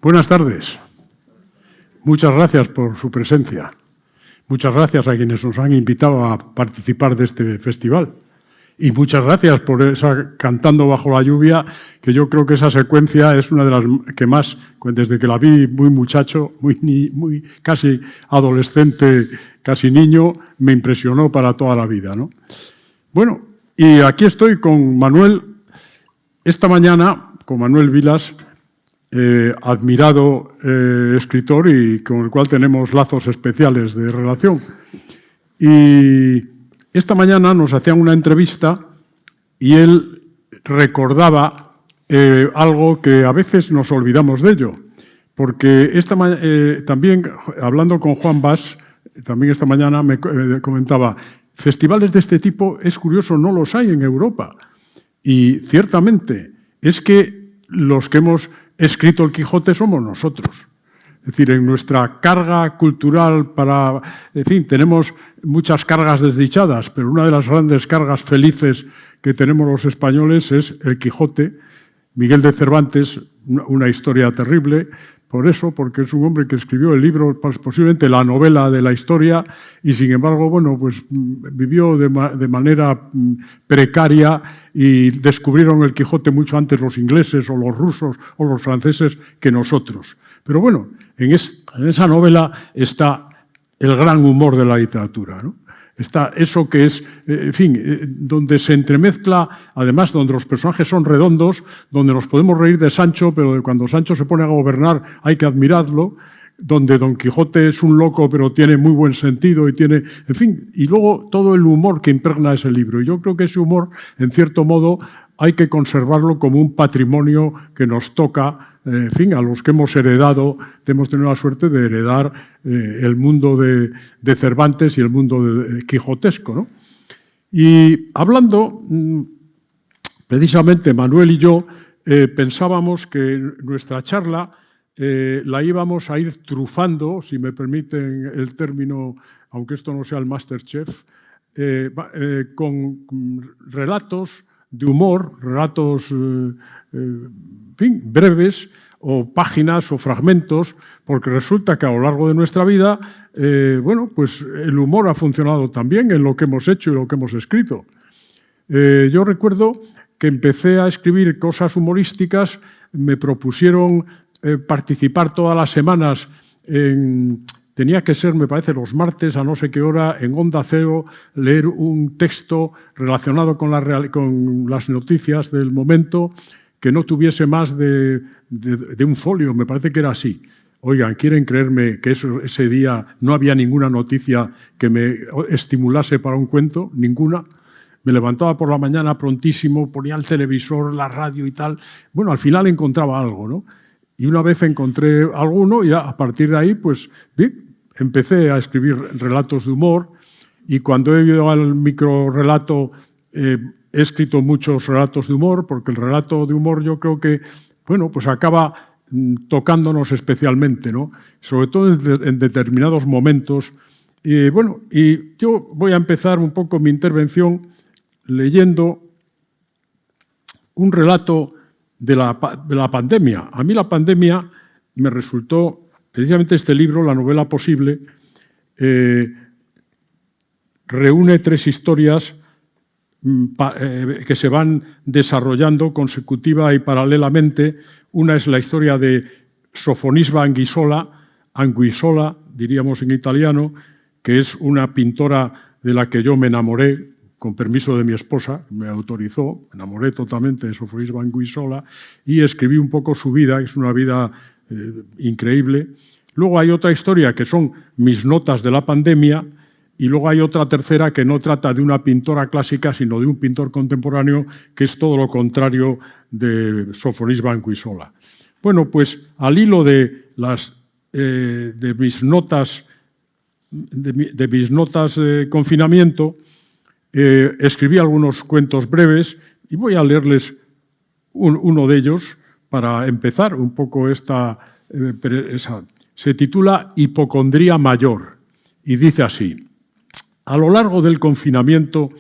Buenas tardes. Muchas gracias por su presencia. Muchas gracias a quienes nos han invitado a participar de este festival. Y muchas gracias por esa Cantando bajo la lluvia, que yo creo que esa secuencia es una de las que más, desde que la vi muy muchacho, muy casi adolescente, casi niño, me impresionó para toda la vida, ¿no? Bueno, y aquí estoy con Manuel, esta mañana, con Manuel Vilas, admirado escritor y con el cual tenemos lazos especiales de relación. Y esta mañana nos hacían una entrevista y él recordaba algo que a veces nos olvidamos de ello, porque también, hablando con Juan Bas, también esta mañana me comentaba, festivales de este tipo, es curioso, no los hay en Europa. Y ciertamente, es que los que hemos escrito el Quijote somos nosotros. Es decir, en nuestra carga cultural en fin, tenemos muchas cargas desdichadas, pero una de las grandes cargas felices que tenemos los españoles es el Quijote. Miguel de Cervantes, una historia terrible, por eso, porque es un hombre que escribió el libro, posiblemente la novela de la historia, y sin embargo, bueno, pues vivió de manera precaria y descubrieron el Quijote mucho antes los ingleses o los rusos o los franceses que nosotros. Pero bueno, en esa novela está el gran humor de la literatura, ¿no? Está eso que es, en fin, donde se entremezcla, además donde los personajes son redondos, donde nos podemos reír de Sancho, pero cuando Sancho se pone a gobernar hay que admirarlo, donde Don Quijote es un loco pero tiene muy buen sentido y tiene, en fin, y luego todo el humor que impregna ese libro. Y yo creo que ese humor, en cierto modo, hay que conservarlo como un patrimonio que nos toca, en fin, a los que hemos tenido la suerte de heredar el mundo de Cervantes y el mundo quijotesco, ¿no? Y hablando, precisamente Manuel y yo pensábamos que nuestra charla la íbamos a ir trufando, si me permiten el término, aunque esto no sea el MasterChef, con relatos de humor, relatos en fin, breves o páginas o fragmentos, porque resulta que a lo largo de nuestra vida, bueno, pues el humor ha funcionado también en lo que hemos hecho y lo que hemos escrito. Yo recuerdo que empecé a escribir cosas humorísticas, me propusieron participar todas las semanas tenía que ser, me parece, los martes a no sé qué hora, en Onda Cero, leer un texto relacionado con las noticias del momento que no tuviese más de un folio, me parece que era así. Oigan, ¿quieren creerme que ese día no había ninguna noticia que me estimulase para un cuento? Ninguna. Me levantaba por la mañana prontísimo, ponía el televisor, la radio y tal. Bueno, al final encontraba algo, ¿no? Y una vez encontré alguno y a partir de ahí, pues, bien, empecé a escribir relatos de humor y cuando he ido al microrelato he escrito muchos relatos de humor, porque el relato de humor yo creo que, bueno, pues acaba tocándonos especialmente, ¿no? Sobre todo en determinados momentos. Y bueno, y yo voy a empezar un poco mi intervención leyendo un relato de la pandemia. A mí la pandemia me resultó, precisamente este libro, La novela posible, reúne tres historias que se van desarrollando consecutiva y paralelamente. Una es la historia de Sofonisba Anguissola, diríamos en italiano, que es una pintora de la que yo me enamoré, con permiso de mi esposa, me autorizó, me enamoré totalmente de Sofonisba Anguissola y escribí un poco su vida, es una vida increíble. Luego hay otra historia que son mis notas de la pandemia y luego hay otra tercera que no trata de una pintora clásica, sino de un pintor contemporáneo, que es todo lo contrario de Sofonisba Anguissola. Bueno, pues al hilo de mis notas de confinamiento, escribí algunos cuentos breves y voy a leerles uno de ellos para empezar un poco esa. Se titula Hipocondría mayor y dice así: a lo largo del confinamiento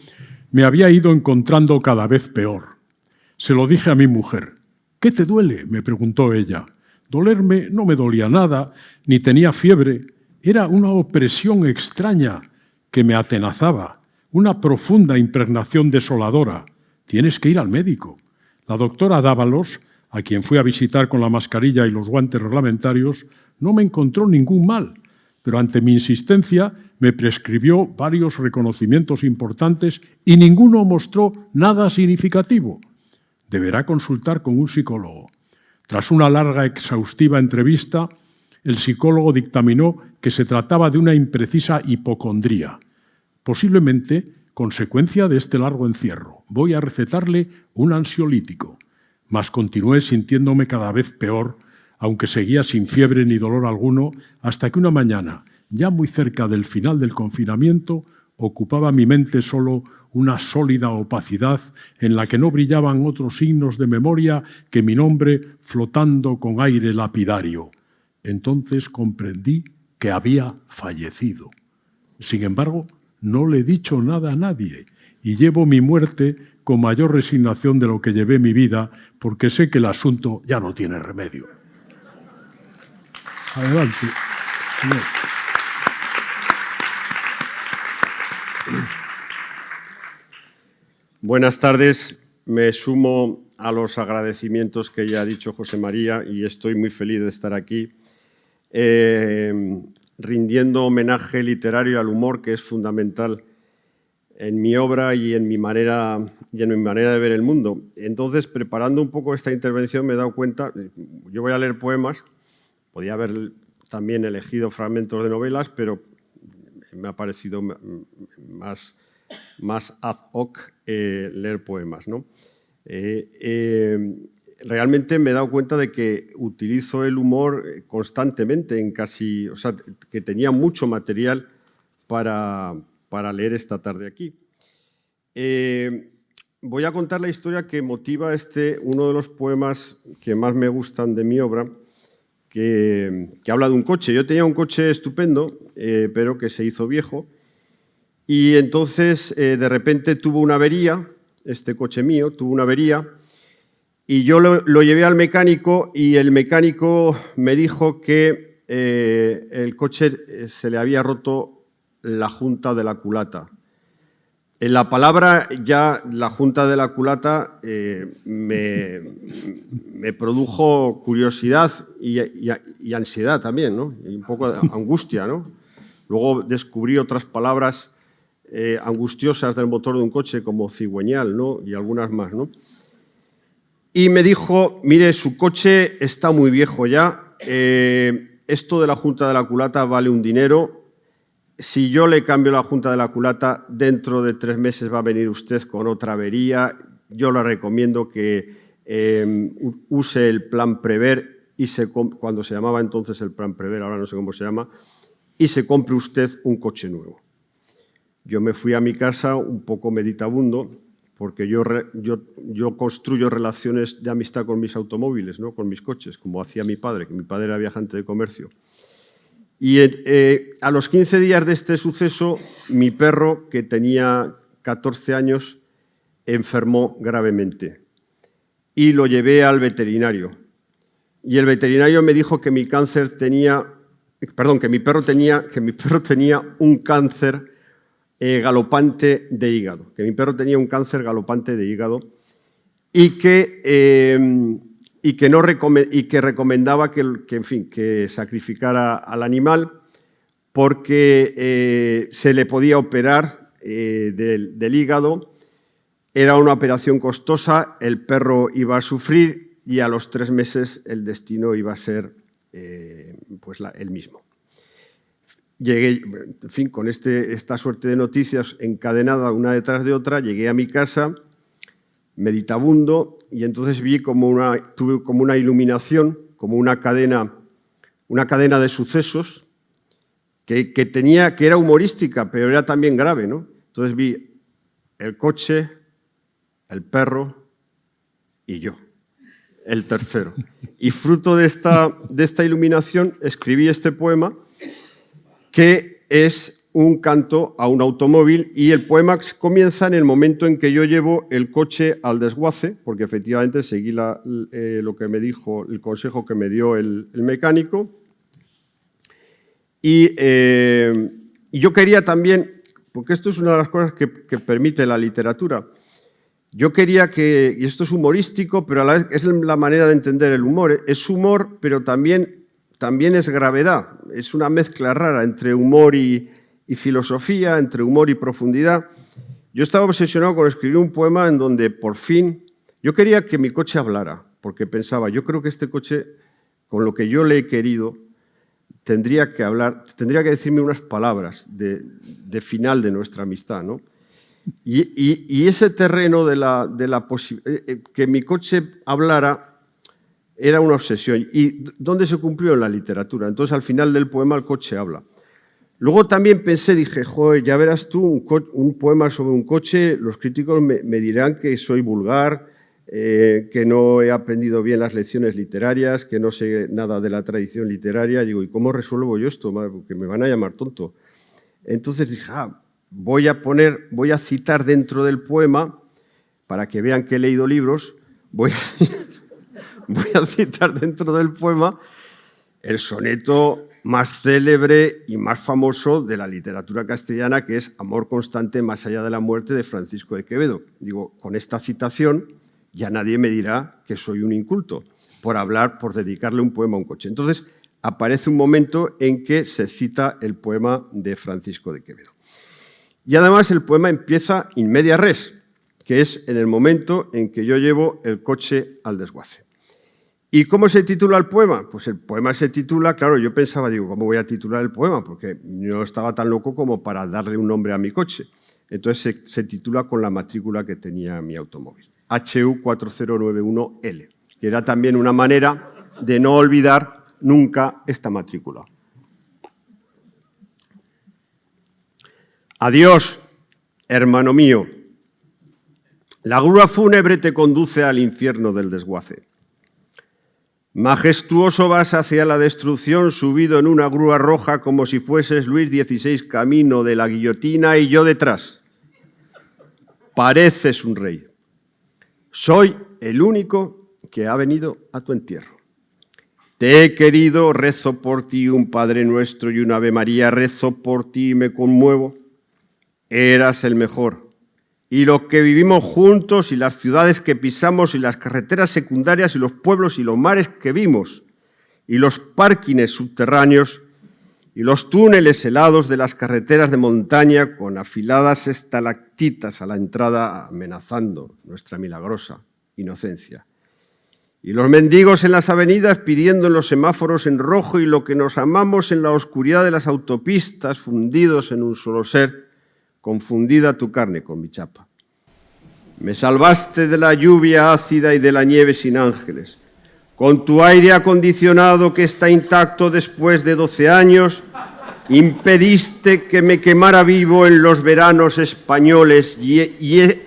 me había ido encontrando cada vez peor. Se lo dije a mi mujer. ¿Qué te duele?, me preguntó ella. Dolerme no me dolía nada, ni tenía fiebre. Era una opresión extraña que me atenazaba, una profunda impregnación desoladora. Tienes que ir al médico. La doctora Dávalos, a quien fui a visitar con la mascarilla y los guantes reglamentarios, no me encontró ningún mal, pero ante mi insistencia me prescribió varios reconocimientos importantes y ninguno mostró nada significativo. Deberá consultar con un psicólogo. Tras una larga, exhaustiva entrevista, el psicólogo dictaminó que se trataba de una imprecisa hipocondría, posiblemente consecuencia de este largo encierro. Voy a recetarle un ansiolítico, mas continué sintiéndome cada vez peor, aunque seguía sin fiebre ni dolor alguno, hasta que una mañana, ya muy cerca del final del confinamiento, ocupaba mi mente solo una sólida opacidad en la que no brillaban otros signos de memoria que mi nombre flotando con aire lapidario. Entonces comprendí que había fallecido. Sin embargo, no le he dicho nada a nadie y llevo mi muerte con mayor resignación de lo que llevé mi vida, porque sé que el asunto ya no tiene remedio. Adelante, señor. Buenas tardes. Me sumo a los agradecimientos que ya ha dicho José María y estoy muy feliz de estar aquí rindiendo homenaje literario al humor, que es fundamental en mi obra y en mi manera de ver el mundo. Entonces, preparando un poco esta intervención, me he dado cuenta, yo voy a leer poemas, podía haber también elegido fragmentos de novelas, pero me ha parecido más ad hoc leer poemas, ¿no? Realmente me he dado cuenta de que utilizo el humor constantemente, o sea, que tenía mucho material para leer esta tarde aquí. Voy a contar la historia que motiva uno de los poemas que más me gustan de mi obra, que habla de un coche. Yo tenía un coche estupendo, pero que se hizo viejo, y entonces de repente tuvo una avería, este coche mío tuvo una avería, y yo lo llevé al mecánico y el mecánico me dijo que el coche se le había roto la junta de la culata. En la palabra ya la junta de la culata me produjo curiosidad y ansiedad también, ¿no? Y un poco de angustia, ¿no? Luego descubrí otras palabras angustiosas del motor de un coche como cigüeñal, ¿no? Y algunas más, ¿no? Y me dijo, mire, su coche está muy viejo ya, esto de la junta de la culata vale un dinero, si yo le cambio la junta de la culata, dentro de 3 meses va a venir usted con otra avería, yo le recomiendo que use el plan Prever, cuando se llamaba entonces el plan Prever, ahora no sé cómo se llama, y se compre usted un coche nuevo. Yo me fui a mi casa un poco meditabundo, porque yo construyo relaciones de amistad con mis automóviles, ¿no? Con mis coches, como hacía mi padre, que mi padre era viajante de comercio. Y a los 15 días de este suceso, mi perro, que tenía 14 años, enfermó gravemente y lo llevé al veterinario. Y el veterinario me dijo que mi perro tenía un cáncer galopante de hígado, y que recomendaba que sacrificara al animal porque se le podía operar del hígado. Era una operación costosa, el perro iba a sufrir y a los 3 meses el destino iba a ser el mismo. Llegué, en fin, con esta suerte de noticias encadenada una detrás de otra, llegué a mi casa, meditabundo, y entonces tuve como una iluminación, como una cadena de sucesos que era humorística, pero era también grave, ¿no? Entonces vi el coche, el perro y yo, el tercero. Y fruto de esta iluminación escribí este poema, que es un canto a un automóvil y el poema comienza en el momento en que yo llevo el coche al desguace, porque efectivamente seguí lo que me dijo, el consejo que me dio el mecánico. Y yo quería también, porque esto es una de las cosas que permite la literatura, yo quería que, y esto es humorístico, pero a la vez es la manera de entender el humor, es humor, pero también es gravedad, es una mezcla rara entre humor y filosofía, entre humor y profundidad. Yo estaba obsesionado con escribir un poema en donde por fin, yo quería que mi coche hablara, porque pensaba, yo creo que este coche, con lo que yo le he querido, tendría que hablar, tendría que decirme unas palabras de final de nuestra amistad, ¿no? Y ese terreno que mi coche hablara era una obsesión. ¿Y dónde se cumplió? En la literatura. Entonces, al final del poema, el coche habla. Luego también pensé, dije, joder, ya verás tú, un poema sobre un coche, los críticos me dirán que soy vulgar, que no he aprendido bien las lecciones literarias, que no sé nada de la tradición literaria. Digo, ¿y cómo resuelvo yo esto? Porque me van a llamar tonto. Entonces dije, voy a citar dentro del poema, para que vean que he leído libros, voy a citar dentro del poema el soneto más célebre y más famoso de la literatura castellana, que es Amor constante más allá de la muerte, de Francisco de Quevedo. Digo, con esta citación ya nadie me dirá que soy un inculto por dedicarle un poema a un coche. Entonces, aparece un momento en que se cita el poema de Francisco de Quevedo. Y además el poema empieza in media res, que es en el momento en que yo llevo el coche al desguace. ¿Y cómo se titula el poema? Pues el poema se titula, claro, yo pensaba, digo, ¿cómo voy a titular el poema? Porque no estaba tan loco como para darle un nombre a mi coche. Entonces se titula con la matrícula que tenía mi automóvil, HU 4091L, que era también una manera de no olvidar nunca esta matrícula. Adiós, hermano mío. La grúa fúnebre te conduce al infierno del desguace. Majestuoso vas hacia la destrucción, subido en una grúa roja como si fueses Luis XVI camino de la guillotina y yo detrás. Pareces un rey. Soy el único que ha venido a tu entierro. Te he querido, rezo por ti un Padre Nuestro y un Ave María, rezo por ti y me conmuevo. Eras el mejor. Y lo que vivimos juntos y las ciudades que pisamos y las carreteras secundarias y los pueblos y los mares que vimos y los parkings subterráneos y los túneles helados de las carreteras de montaña con afiladas estalactitas a la entrada amenazando nuestra milagrosa inocencia. Y los mendigos en las avenidas pidiendo en los semáforos en rojo y lo que nos amamos en la oscuridad de las autopistas fundidos en un solo ser, confundida tu carne con mi chapa. Me salvaste de la lluvia ácida y de la nieve sin ángeles. Con tu aire acondicionado que está intacto después de 12 años, impediste que me quemara vivo en los veranos españoles y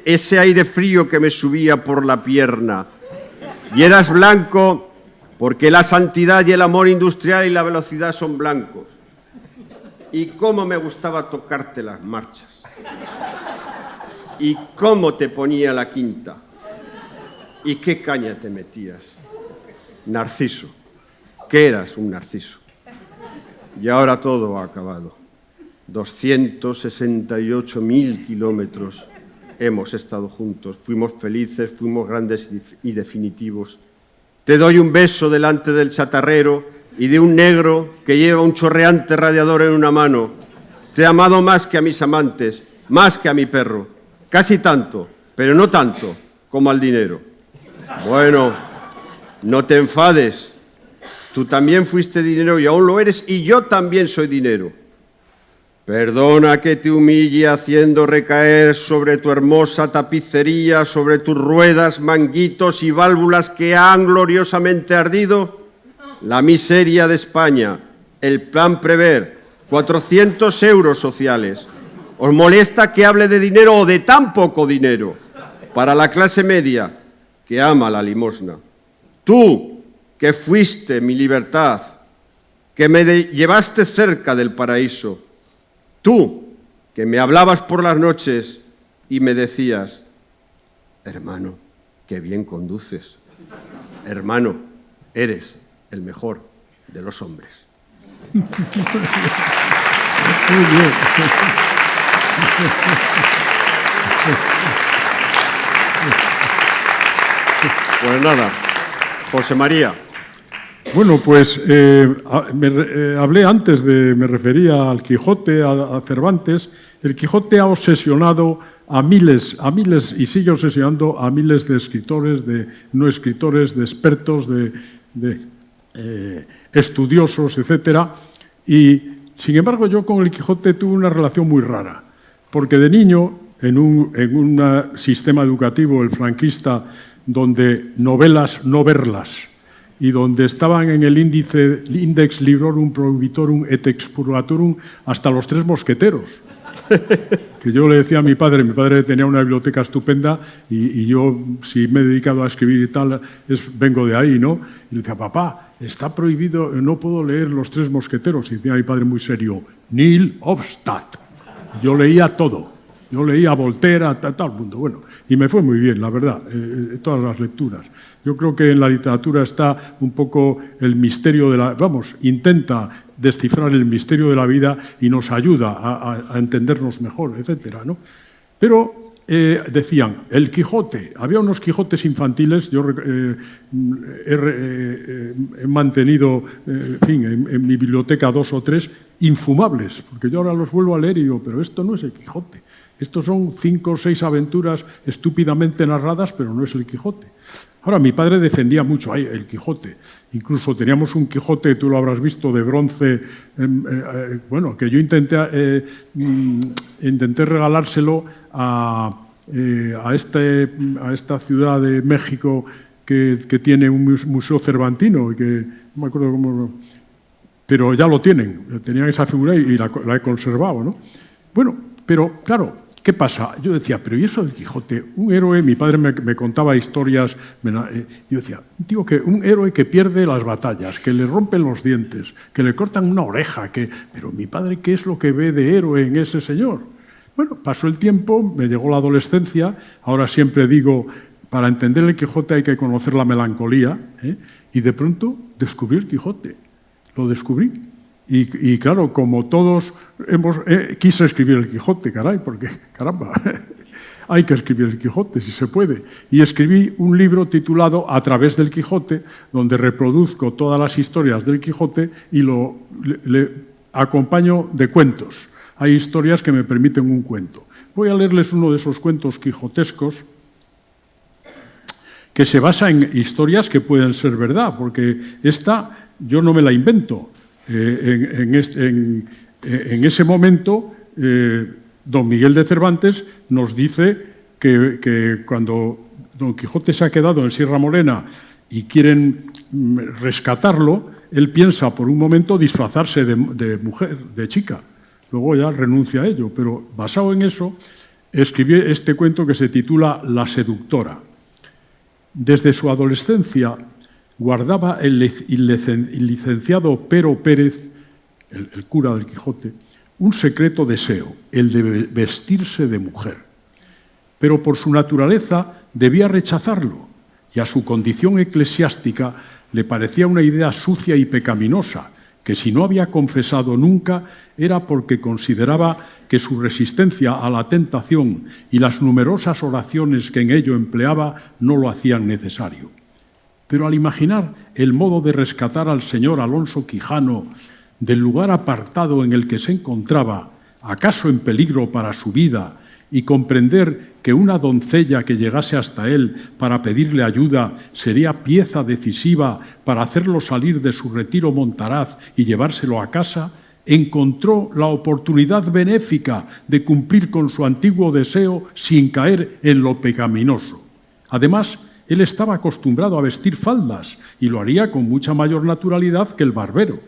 ese aire frío que me subía por la pierna. Y eras blanco porque la santidad y el amor industrial y la velocidad son blancos. Y cómo me gustaba tocarte las marchas. Y cómo te ponía la quinta. Y qué caña te metías. Narciso. ¿Qué eras? Un narciso. Y ahora todo ha acabado. 268.000 kilómetros hemos estado juntos. Fuimos felices, fuimos grandes y definitivos. Te doy un beso delante del chatarrero y de un negro que lleva un chorreante radiador en una mano. Te he amado más que a mis amantes, más que a mi perro. Casi tanto, pero no tanto como al dinero. Bueno, no te enfades. Tú también fuiste dinero y aún lo eres, y yo también soy dinero. Perdona que te humille haciendo recaer sobre tu hermosa tapicería, sobre tus ruedas, manguitos y válvulas que han gloriosamente ardido, la miseria de España, el plan Prever, 400 euros sociales. ¿Os molesta que hable de dinero o de tan poco dinero para la clase media que ama la limosna? Tú, que fuiste mi libertad, que me llevaste cerca del paraíso, Tú, que me hablabas por las noches y me decías, hermano, qué bien conduces. Hermano, eres el mejor de los hombres. Muy bien. Pues nada, José María. Bueno, pues hablé antes me refería al Quijote, a Cervantes. El Quijote ha obsesionado a miles y sigue obsesionando a miles de escritores, de no escritores, de expertos, de estudiosos, etcétera. Y, sin embargo, yo con el Quijote tuve una relación muy rara, porque de niño, en un sistema educativo, el franquista, donde novelas no verlas, y donde estaban en el Index Librorum Prohibitorum et Expurgatorum hasta los tres mosqueteros. Que yo le decía a mi padre tenía una biblioteca estupenda y yo, si me he dedicado a escribir y tal, vengo de ahí, ¿no? Y le decía, papá, está prohibido, no puedo leer los tres mosqueteros. Y decía mi padre muy serio, Nil Obstat. Yo leía todo. Yo leía a Voltaire, a tal mundo. Bueno, y me fue muy bien, la verdad, todas las lecturas. Yo creo que en la literatura está un poco el misterio de la... Vamos, intenta descifrar el misterio de la vida y nos ayuda a entendernos mejor, etcétera, ¿no? Pero decían, el Quijote, había unos Quijotes infantiles, yo he mantenido, en fin, en mi biblioteca 2 o 3, infumables, porque yo ahora los vuelvo a leer y digo, pero esto no es el Quijote. Estos son 5 o 6 aventuras estúpidamente narradas, pero no es el Quijote. Ahora, mi padre defendía mucho el Quijote. Incluso teníamos un Quijote, tú lo habrás visto, de bronce, bueno, que yo intenté regalárselo a esta ciudad de México que tiene un museo cervantino, que no me acuerdo cómo... Pero ya lo tienen, tenían esa figura y la he conservado, ¿no? Bueno, pero claro, ¿qué pasa? Yo decía, pero ¿y eso del Quijote? Un héroe, mi padre me contaba historias, yo decía, un héroe que pierde las batallas, que le rompen los dientes, que le cortan una oreja, pero mi padre, ¿qué es lo que ve de héroe en ese señor? Bueno, pasó el tiempo, me llegó la adolescencia, ahora siempre digo, para entender el Quijote hay que conocer la melancolía, y de pronto descubrí el Quijote, lo descubrí. Y claro, como todos quise escribir el Quijote, caray, porque, caramba, hay que escribir el Quijote, si se puede. Y escribí un libro titulado A través del Quijote, donde reproduzco todas las historias del Quijote y le acompaño de cuentos. Hay historias que me permiten un cuento. Voy a leerles uno de esos cuentos quijotescos que se basa en historias que pueden ser verdad, porque esta yo no me la invento. En ese momento, don Miguel de Cervantes nos dice que cuando don Quijote se ha quedado en Sierra Morena y quieren rescatarlo, él piensa por un momento disfrazarse de mujer, de chica. Luego ya renuncia a ello, pero basado en eso, escribí este cuento que se titula La seductora. Desde su adolescencia guardaba el licenciado Pero Pérez, el cura del Quijote, un secreto deseo, el de vestirse de mujer. Pero por su naturaleza debía rechazarlo, y a su condición eclesiástica le parecía una idea sucia y pecaminosa, que si no había confesado nunca era porque consideraba que su resistencia a la tentación y las numerosas oraciones que en ello empleaba no lo hacían necesario. Pero al imaginar el modo de rescatar al señor Alonso Quijano del lugar apartado en el que se encontraba, acaso en peligro para su vida, y comprender que una doncella que llegase hasta él para pedirle ayuda sería pieza decisiva para hacerlo salir de su retiro montaraz y llevárselo a casa, encontró la oportunidad benéfica de cumplir con su antiguo deseo sin caer en lo pecaminoso. Además, él estaba acostumbrado a vestir faldas y lo haría con mucha mayor naturalidad que el barbero.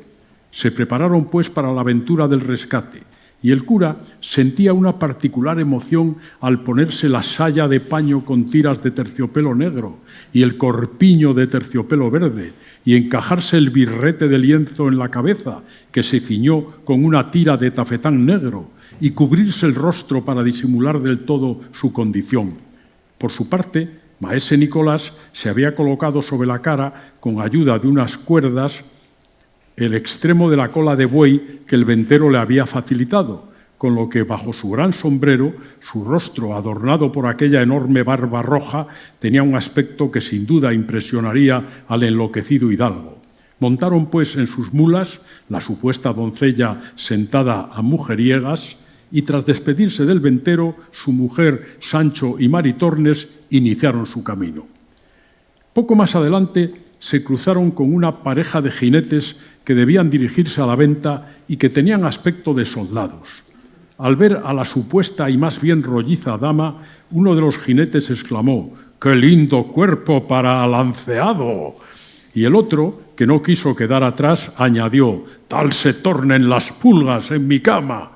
Se prepararon, pues, para la aventura del rescate y el cura sentía una particular emoción al ponerse la saya de paño con tiras de terciopelo negro y el corpiño de terciopelo verde y encajarse el birrete de lienzo en la cabeza, que se ciñó con una tira de tafetán negro, y cubrirse el rostro para disimular del todo su condición. Por su parte, maese Nicolás se había colocado sobre la cara, con ayuda de unas cuerdas, el extremo de la cola de buey que el ventero le había facilitado, con lo que bajo su gran sombrero, su rostro adornado por aquella enorme barba roja, tenía un aspecto que sin duda impresionaría al enloquecido hidalgo. Montaron pues en sus mulas, la supuesta doncella sentada a mujeriegas, y tras despedirse del ventero, su mujer, Sancho y Maritornes iniciaron su camino. Poco más adelante se cruzaron con una pareja de jinetes que debían dirigirse a la venta y que tenían aspecto de soldados. Al ver a la supuesta y más bien rolliza dama, uno de los jinetes exclamó: «¡Qué lindo cuerpo para alanceado!». Y el otro, que no quiso quedar atrás, añadió: «Tal se tornen las pulgas en mi cama».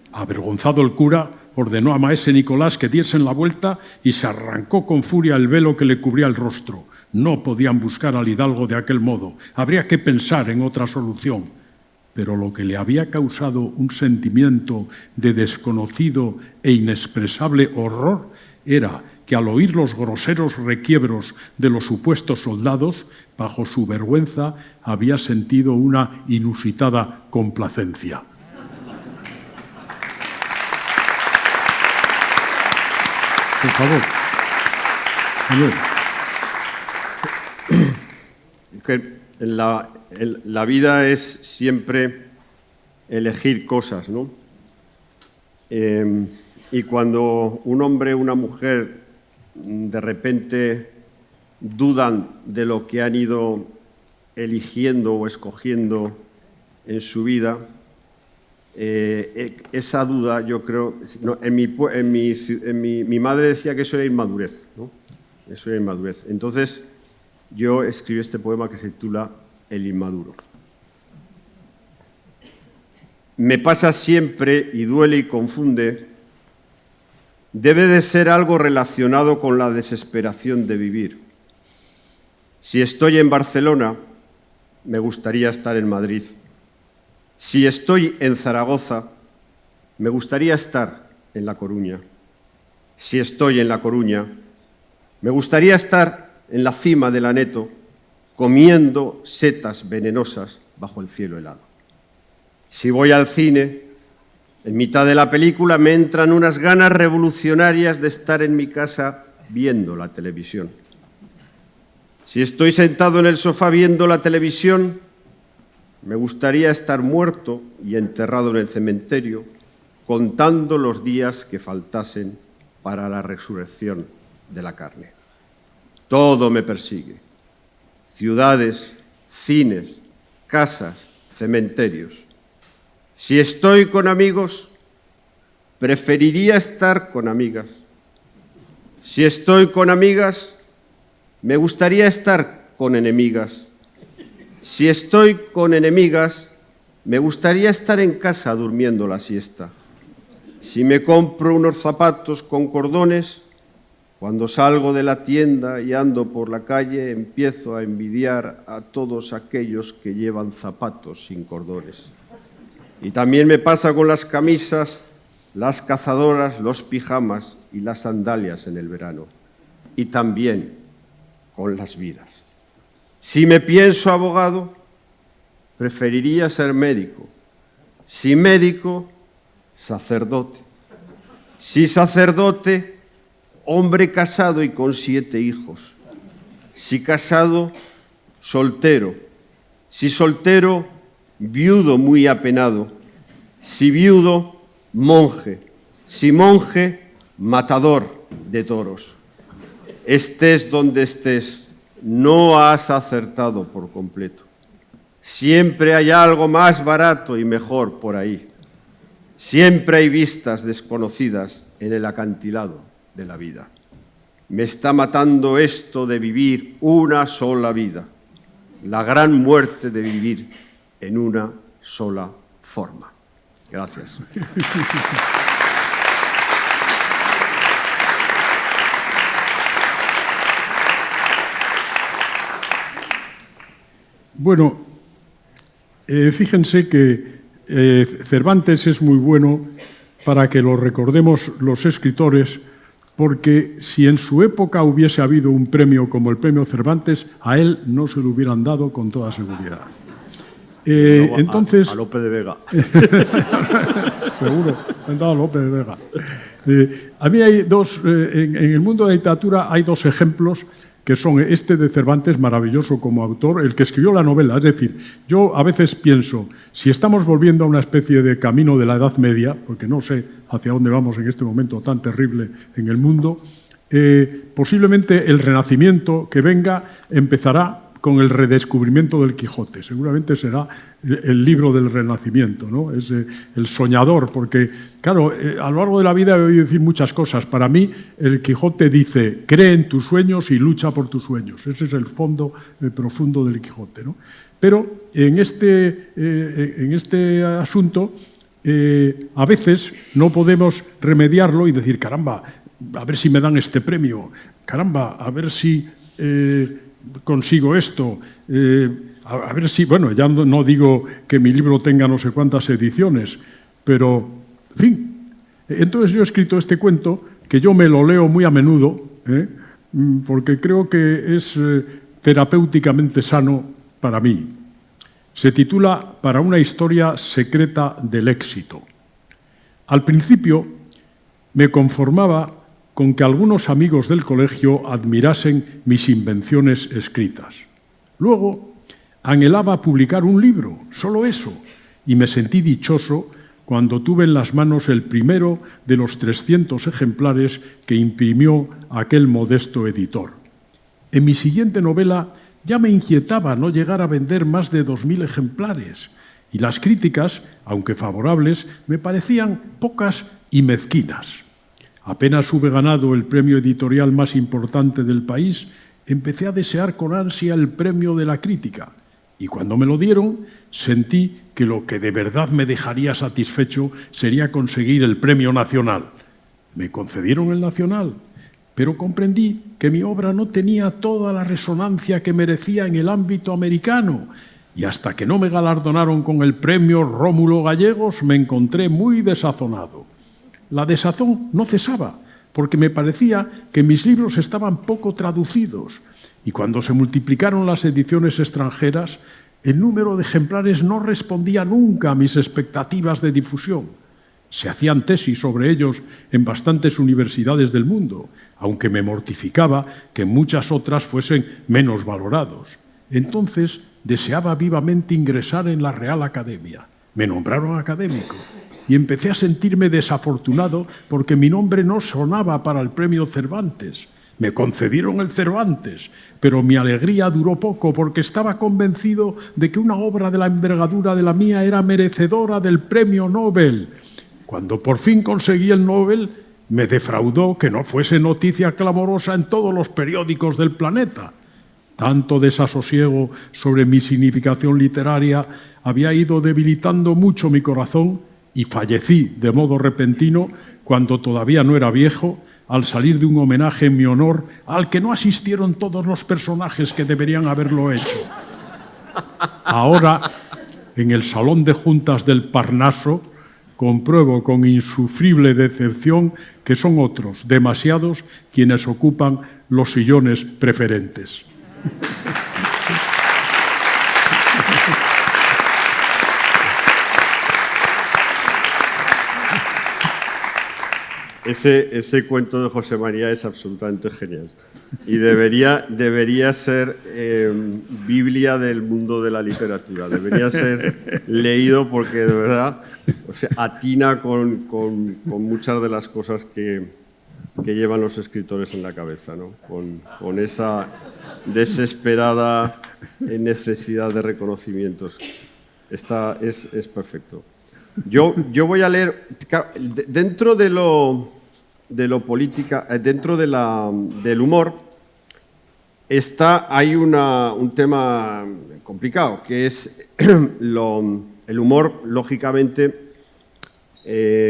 Avergonzado el cura, ordenó a maese Nicolás que diesen la vuelta y se arrancó con furia el velo que le cubría el rostro. No podían buscar al hidalgo de aquel modo, habría que pensar en otra solución. Pero lo que le había causado un sentimiento de desconocido e inexpresable horror era que al oír los groseros requiebros de los supuestos soldados, bajo su vergüenza había sentido una inusitada complacencia. Por favor. Señor. Que la vida es siempre elegir cosas, ¿no? Y cuando un hombre o una mujer de repente dudan de lo que han ido eligiendo o escogiendo en su vida, esa duda, yo creo, mi madre decía que eso era inmadurez, ¿no? Eso era inmadurez. Entonces, yo escribí este poema que se titula El inmaduro. Me pasa siempre y duele y confunde. Debe de ser algo relacionado con la desesperación de vivir. Si estoy en Barcelona, me gustaría estar en Madrid. Si estoy en Zaragoza, me gustaría estar en La Coruña. Si estoy en La Coruña, me gustaría estar en la cima del Aneto, comiendo setas venenosas bajo el cielo helado. Si voy al cine, en mitad de la película me entran unas ganas revolucionarias de estar en mi casa viendo la televisión. Si estoy sentado en el sofá viendo la televisión, me gustaría estar muerto y enterrado en el cementerio, contando los días que faltasen para la resurrección de la carne. Todo me persigue. Ciudades, cines, casas, cementerios. Si estoy con amigos, preferiría estar con amigas. Si estoy con amigas, me gustaría estar con enemigas. Si estoy con enemigas, me gustaría estar en casa durmiendo la siesta. Si me compro unos zapatos con cordones, cuando salgo de la tienda y ando por la calle, empiezo a envidiar a todos aquellos que llevan zapatos sin cordones. Y también me pasa con las camisas, las cazadoras, los pijamas y las sandalias en el verano. Y también con las vidas. Si me pienso abogado, preferiría ser médico. Si médico, sacerdote. Si sacerdote, hombre casado y con 7 hijos. Si casado, soltero. Si soltero, viudo muy apenado. Si viudo, monje. Si monje, matador de toros. Estés donde estés, no has acertado por completo. Siempre hay algo más barato y mejor por ahí. Siempre hay vistas desconocidas en el acantilado de la vida. Me está matando esto de vivir una sola vida, la gran muerte de vivir en una sola forma. Gracias. Bueno, fíjense que Cervantes es muy bueno para que lo recordemos los escritores, porque si en su época hubiese habido un premio como el premio Cervantes, a él no se lo hubieran dado con toda seguridad. Entonces, a Lope de Vega. Seguro, me han dado a Lope de Vega. A mí hay dos, en el mundo de la literatura hay dos ejemplos que son este de Cervantes, maravilloso como autor, el que escribió la novela. Es decir, yo a veces pienso, si estamos volviendo a una especie de camino de la Edad Media, porque no sé hacia dónde vamos en este momento tan terrible en el mundo, posiblemente el Renacimiento que venga empezará con el redescubrimiento del Quijote. Seguramente será el libro del Renacimiento, ¿no? Es el soñador, porque, claro, a lo largo de la vida he oído decir muchas cosas. Para mí, el Quijote dice, cree en tus sueños y lucha por tus sueños. Ese es el fondo profundo del Quijote, ¿no? Pero en este asunto, a veces no podemos remediarlo y decir, caramba, a ver si me dan este premio, caramba, a ver si consigo esto, a ver si, bueno, ya no digo que mi libro tenga no sé cuántas ediciones, pero, en fin. Entonces yo he escrito este cuento, que yo me lo leo muy a menudo, porque creo que es terapéuticamente sano para mí. Se titula Para una historia secreta del éxito. Al principio me conformaba con que algunos amigos del colegio admirasen mis invenciones escritas. Luego anhelaba publicar un libro, solo eso, y me sentí dichoso cuando tuve en las manos el primero de los 300 ejemplares que imprimió aquel modesto editor. En mi siguiente novela ya me inquietaba no llegar a vender más de 2000 ejemplares, y las críticas, aunque favorables, me parecían pocas y mezquinas. Apenas hube ganado el premio editorial más importante del país, empecé a desear con ansia el premio de la crítica. Y cuando me lo dieron, sentí que lo que de verdad me dejaría satisfecho sería conseguir el premio nacional. Me concedieron el nacional, pero comprendí que mi obra no tenía toda la resonancia que merecía en el ámbito americano. Y hasta que no me galardonaron con el premio Rómulo Gallegos, me encontré muy desazonado. La desazón no cesaba, porque me parecía que mis libros estaban poco traducidos, y cuando se multiplicaron las ediciones extranjeras, el número de ejemplares no respondía nunca a mis expectativas de difusión. Se hacían tesis sobre ellos en bastantes universidades del mundo, aunque me mortificaba que muchas otras fuesen menos valorados. Entonces deseaba vivamente ingresar en la Real Academia. Me nombraron académico. Y empecé a sentirme desafortunado porque mi nombre no sonaba para el premio Cervantes. Me concedieron el Cervantes, pero mi alegría duró poco porque estaba convencido de que una obra de la envergadura de la mía era merecedora del premio Nobel. Cuando por fin conseguí el Nobel, me defraudó que no fuese noticia clamorosa en todos los periódicos del planeta. Tanto desasosiego sobre mi significación literaria había ido debilitando mucho mi corazón y fallecí de modo repentino cuando todavía no era viejo, al salir de un homenaje en mi honor al que no asistieron todos los personajes que deberían haberlo hecho. Ahora, en el salón de juntas del Parnaso, compruebo con insufrible decepción que son otros, demasiados, quienes ocupan los sillones preferentes. Ese cuento de José María es absolutamente genial y debería ser Biblia del mundo de la literatura. Debería ser leído porque de verdad atina con muchas de las cosas que llevan los escritores en la cabeza, ¿no? Con esa desesperada necesidad de reconocimientos. Es perfecto. Yo voy a leer, dentro de lo política, dentro del humor, hay un tema complicado, que es el humor, lógicamente,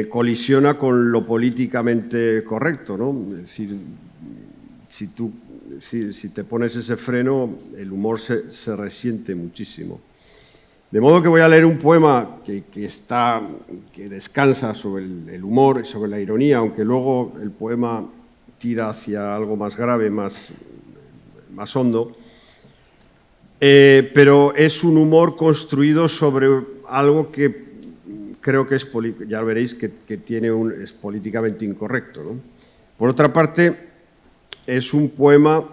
colisiona con lo políticamente correcto, ¿no? Es decir, si te pones ese freno, el humor se resiente muchísimo. De modo que voy a leer un poema que descansa sobre el humor y sobre la ironía, aunque luego el poema tira hacia algo más grave, más hondo. Pero es un humor construido sobre algo que creo que es, ya veréis, que es políticamente incorrecto, ¿no? Por otra parte, es un poema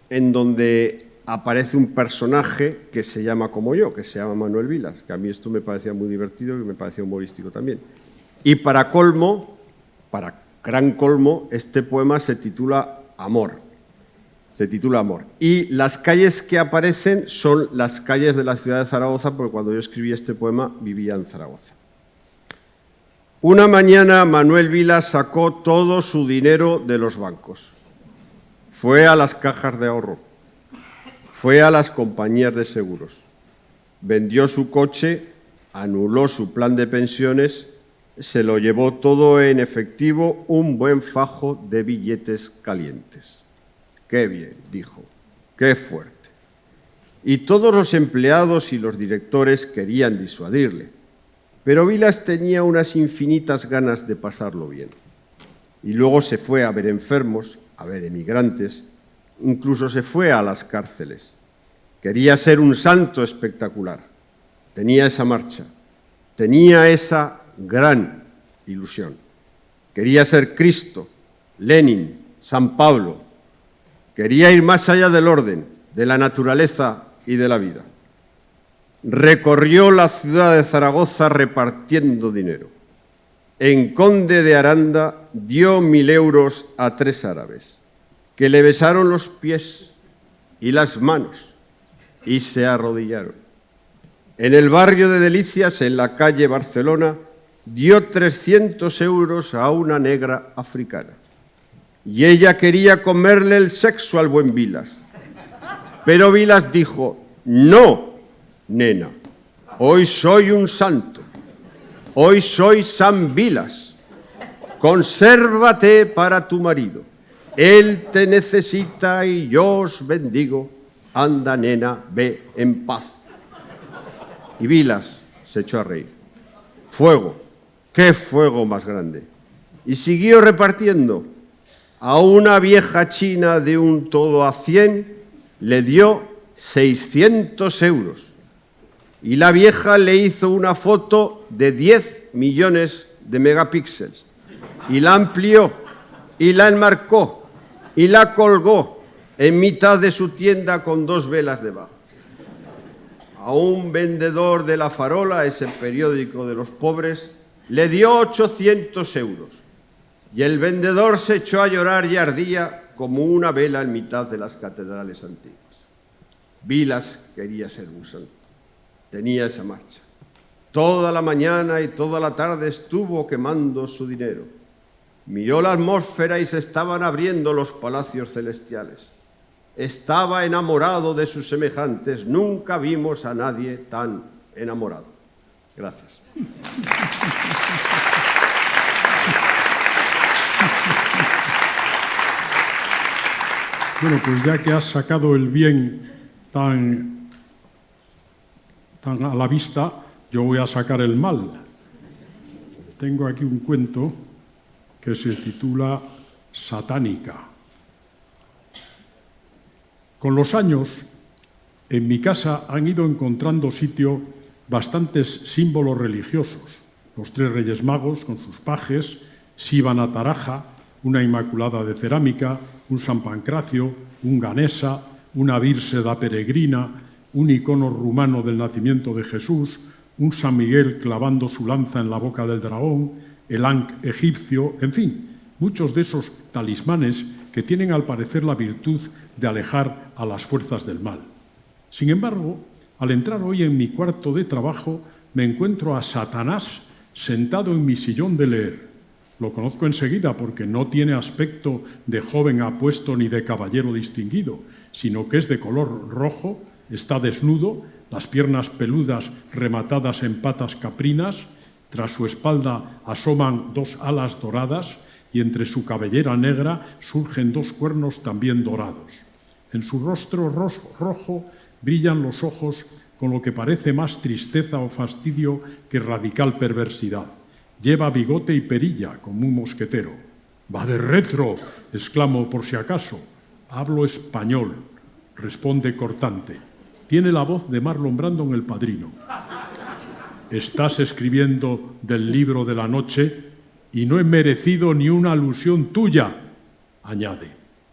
en donde aparece un personaje que se llama como yo, que se llama Manuel Vilas, que a mí esto me parecía muy divertido y me parecía humorístico también. Y para gran colmo, este poema se titula Amor. Se titula Amor. Y las calles que aparecen son las calles de la ciudad de Zaragoza, porque cuando yo escribí este poema vivía en Zaragoza. Una mañana Manuel Vilas sacó todo su dinero de los bancos. Fue a las cajas de ahorro. Fue a las compañías de seguros, vendió su coche, anuló su plan de pensiones, se lo llevó todo en efectivo, un buen fajo de billetes calientes. ¡Qué bien!, dijo, ¡qué fuerte! Y todos los empleados y los directores querían disuadirle, pero Vilas tenía unas infinitas ganas de pasarlo bien. Y luego se fue a ver enfermos, a ver emigrantes, incluso se fue a las cárceles. Quería ser un santo espectacular. Tenía esa marcha, tenía esa gran ilusión. Quería ser Cristo, Lenin, San Pablo. Quería ir más allá del orden, de la naturaleza y de la vida. Recorrió la ciudad de Zaragoza repartiendo dinero. En Conde de Aranda dio 1.000 euros a 3 árabes, que le besaron los pies y las manos y se arrodillaron. En el barrio de Delicias, en la calle Barcelona, dio 300 euros a una negra africana. Y ella quería comerle el sexo al buen Vilas. Pero Vilas dijo, no, nena, hoy soy un santo, hoy soy San Vilas, consérvate para tu marido. Él te necesita y yo os bendigo. Anda, nena, ve en paz. Y Vilas se echó a reír. Fuego, qué fuego más grande. Y siguió repartiendo. A una vieja china de un todo a 100 le dio 600 euros. Y la vieja le hizo una foto de 10 millones de megapíxeles. Y la amplió, y la enmarcó, y la colgó en mitad de su tienda con 2 velas debajo. A un vendedor de La Farola, ese periódico de los pobres, le dio 800 euros. Y el vendedor se echó a llorar y ardía como una vela en mitad de las catedrales antiguas. Vilas quería ser un santo. Tenía esa marcha. Toda la mañana y toda la tarde estuvo quemando su dinero. Miró la atmósfera y se estaban abriendo los palacios celestiales. Estaba enamorado de sus semejantes. Nunca vimos a nadie tan enamorado. Gracias. Bueno, pues ya que has sacado el bien tan a la vista, yo voy a sacar el mal. Tengo aquí un cuento que se titula Satánica. Con los años, en mi casa han ido encontrando sitio bastantes símbolos religiosos. Los 3 Reyes Magos con sus pajes, Sívana Taraja, una Inmaculada de cerámica, un San Pancracio, un Ganesa, una Virse da Peregrina, un icono rumano del nacimiento de Jesús, un San Miguel clavando su lanza en la boca del dragón, el Ankh egipcio, en fin, muchos de esos talismanes que tienen al parecer la virtud de alejar a las fuerzas del mal. Sin embargo, al entrar hoy en mi cuarto de trabajo, me encuentro a Satanás sentado en mi sillón de leer. Lo conozco enseguida porque no tiene aspecto de joven apuesto ni de caballero distinguido, sino que es de color rojo, está desnudo, las piernas peludas rematadas en patas caprinas, Tras su espalda asoman dos alas doradas y entre su cabellera negra surgen dos cuernos también dorados. En su rostro rojo brillan los ojos con lo que parece más tristeza o fastidio que radical perversidad. Lleva bigote y perilla, como un mosquetero. «Va de retro», exclamo por si acaso. «Hablo español», responde cortante. Tiene la voz de Marlon Brando en El Padrino. «Estás escribiendo del libro de la noche y no he merecido ni una alusión tuya», añade.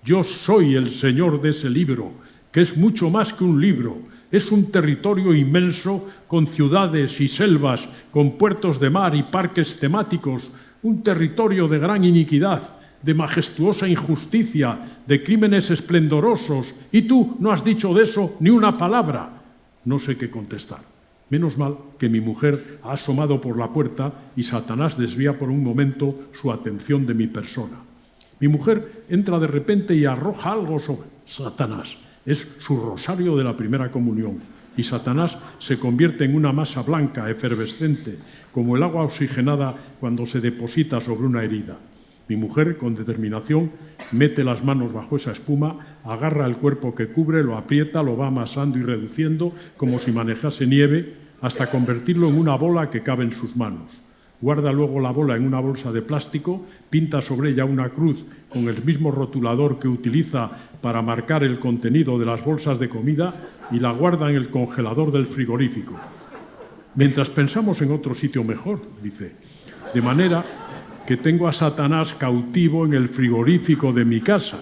«Yo soy el señor de ese libro, que es mucho más que un libro. Es un territorio inmenso con ciudades y selvas, con puertos de mar y parques temáticos, un territorio de gran iniquidad, de majestuosa injusticia, de crímenes esplendorosos, y tú no has dicho de eso ni una palabra». No sé qué contestar. Menos mal que mi mujer ha asomado por la puerta y Satanás desvía por un momento su atención de mi persona. Mi mujer entra de repente y arroja algo sobre Satanás. Es su rosario de la primera comunión. Y Satanás se convierte en una masa blanca, efervescente, como el agua oxigenada cuando se deposita sobre una herida. Mi mujer, con determinación, mete las manos bajo esa espuma, agarra el cuerpo que cubre, lo aprieta, lo va amasando y reduciendo, como si manejase nieve, hasta convertirlo en una bola que cabe en sus manos. Guarda luego la bola en una bolsa de plástico, pinta sobre ella una cruz con el mismo rotulador que utiliza para marcar el contenido de las bolsas de comida y la guarda en el congelador del frigorífico. Mientras pensamos en otro sitio mejor, dice, de manera que tengo a Satanás cautivo en el frigorífico de mi casa.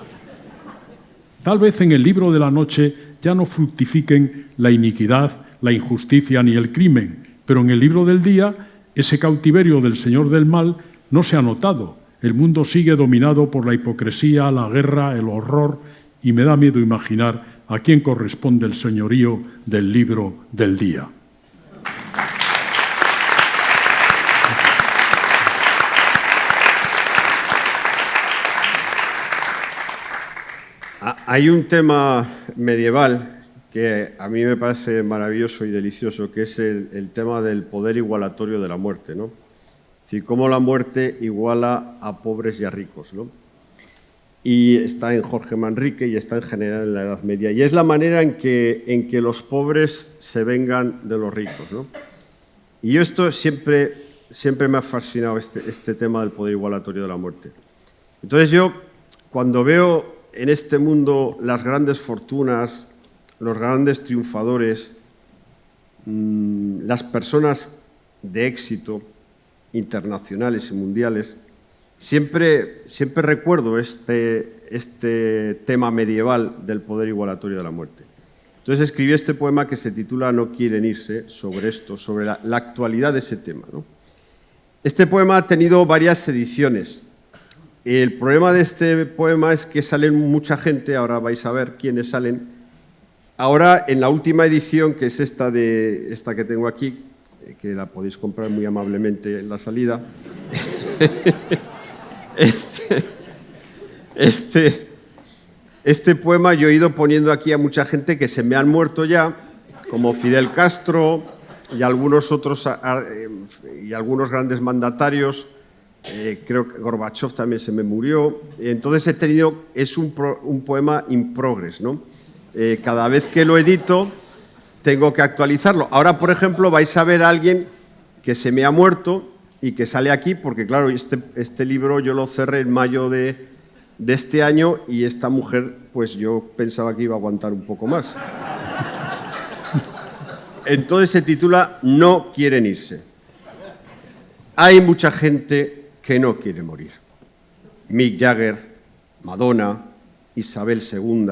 Tal vez en el libro de la noche ya no fructifiquen la iniquidad, la injusticia ni el crimen, pero en el libro del día ese cautiverio del señor del mal no se ha notado. El mundo sigue dominado por la hipocresía, la guerra, el horror, y me da miedo imaginar a quién corresponde el señorío del libro del día. Hay un tema medieval que a mí me parece maravilloso y delicioso, que es el tema del poder igualatorio de la muerte, ¿no? Es decir, cómo la muerte iguala a pobres y a ricos, ¿no? Y está en Jorge Manrique y está en general en la Edad Media. Y es la manera en que los pobres se vengan de los ricos, ¿no? Y yo esto siempre me ha fascinado, este tema del poder igualatorio de la muerte. Entonces yo, cuando veo en este mundo las grandes fortunas, los grandes triunfadores, las personas de éxito internacionales y mundiales, siempre recuerdo este tema medieval del poder igualatorio de la muerte. Entonces escribí este poema que se titula No quieren irse, sobre esto, sobre la actualidad de ese tema, ¿no? Este poema ha tenido varias ediciones. El problema de este poema es que salen mucha gente, ahora vais a ver quiénes salen. Ahora, en la última edición, que es esta que tengo aquí, que la podéis comprar muy amablemente en la salida, este poema yo he ido poniendo aquí a mucha gente que se me han muerto ya, como Fidel Castro y algunos otros, y algunos grandes mandatarios. Creo que Gorbachev también se me murió. Entonces es un poema in progress, ¿no? Cada vez que lo edito tengo que actualizarlo. Ahora, por ejemplo, vais a ver a alguien que se me ha muerto y que sale aquí, porque claro, este libro yo lo cerré en mayo de este año y esta mujer, pues yo pensaba que iba a aguantar un poco más. Entonces se titula No quieren irse. Hay mucha gente que no quiere morir. Mick Jagger, Madonna, Isabel II,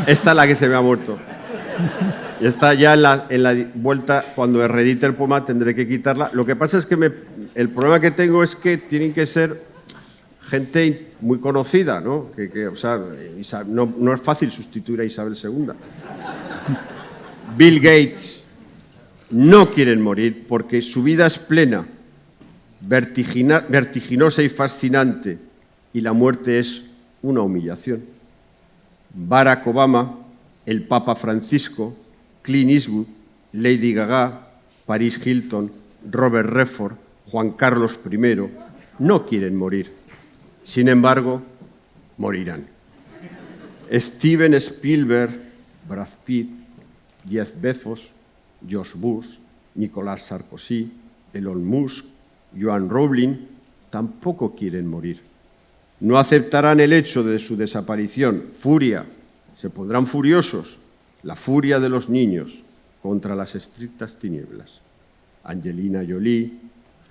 esta es la que se me ha muerto. Y está ya en la vuelta, cuando reedite el poema tendré que quitarla. Lo que pasa es que el problema que tengo es que tienen que ser gente muy conocida, ¿no? O sea, no es fácil sustituir a Isabel II. Bill Gates no quieren morir porque su vida es plena, vertiginosa y fascinante, y la muerte es una humillación. Barack Obama, el Papa Francisco, Clint Eastwood, Lady Gaga, Paris Hilton, Robert Redford, Juan Carlos I, no quieren morir. Sin embargo, morirán. Steven Spielberg, Brad Pitt, Jeff Bezos, George Bush, Nicolas Sarkozy, Elon Musk, Joan Rowling, tampoco quieren morir. No aceptarán el hecho de su desaparición. Furia. Se pondrán furiosos. La furia de los niños contra las estrictas tinieblas. Angelina Jolie,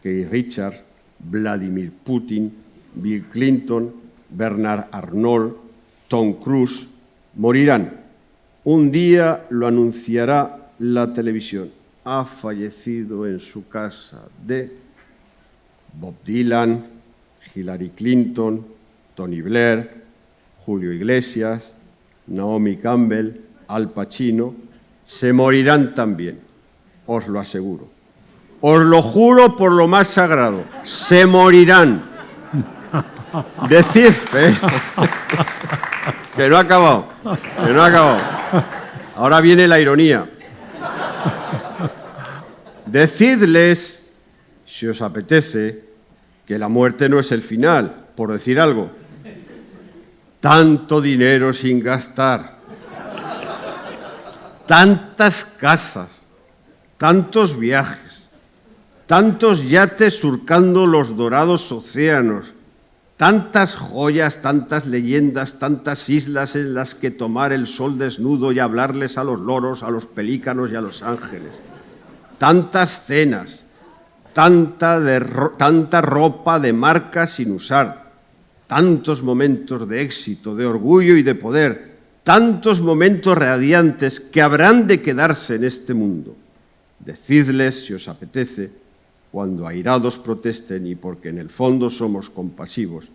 Keith Richards, Vladimir Putin, Bill Clinton, Bernard Arnault, Tom Cruise, morirán. Un día lo anunciará la televisión. Ha fallecido en su casa de Bob Dylan, Hillary Clinton, Tony Blair, Julio Iglesias, Naomi Campbell, Al Pacino. Se morirán también, os lo aseguro. Os lo juro por lo más sagrado, se morirán. Decir, que no ha acabado, que no ha acabado. Ahora viene la ironía. Decidles, si os apetece, que la muerte no es el final, por decir algo. Tanto dinero sin gastar, tantas casas, tantos viajes, tantos yates surcando los dorados océanos, tantas joyas, tantas leyendas, tantas islas en las que tomar el sol desnudo y hablarles a los loros, a los pelícanos y a los ángeles. Tantas cenas, tanta ropa de marca sin usar, tantos momentos de éxito, de orgullo y de poder, tantos momentos radiantes que habrán de quedarse en este mundo. Decidles, si os apetece, cuando airados protesten y porque en el fondo somos compasivos,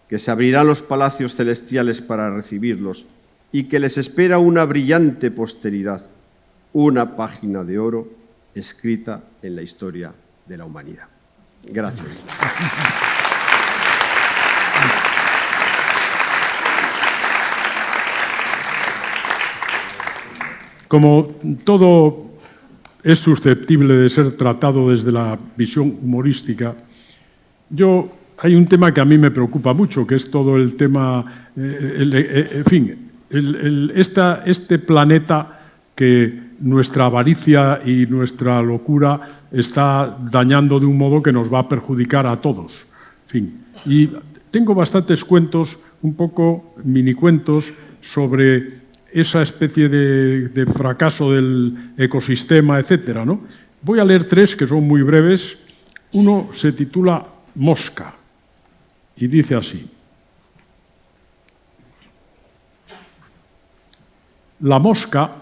que se abrirán los palacios celestiales para recibirlos y que les espera una brillante posteridad, una página de oro escrita en la historia de la humanidad. Gracias. Como todo es susceptible de ser tratado desde la visión humorística, hay un tema que a mí me preocupa mucho, que es todo el tema, este planeta que nuestra avaricia y nuestra locura está dañando de un modo que nos va a perjudicar a todos. En fin, y tengo bastantes cuentos, un poco minicuentos, sobre esa especie de fracaso del ecosistema, etcétera, ¿no? Voy a leer tres que son muy breves. Uno se titula Mosca y dice así. La mosca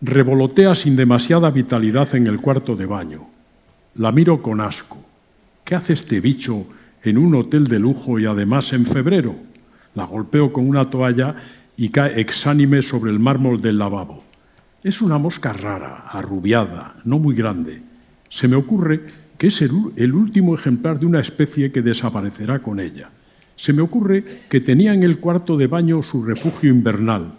revolotea sin demasiada vitalidad en el cuarto de baño. La miro con asco. ¿Qué hace este bicho en un hotel de lujo y además en febrero? La golpeo con una toalla y cae exánime sobre el mármol del lavabo. Es una mosca rara, arrubiada, no muy grande. Se me ocurre que es el último ejemplar de una especie que desaparecerá con ella. Se me ocurre que tenía en el cuarto de baño su refugio invernal,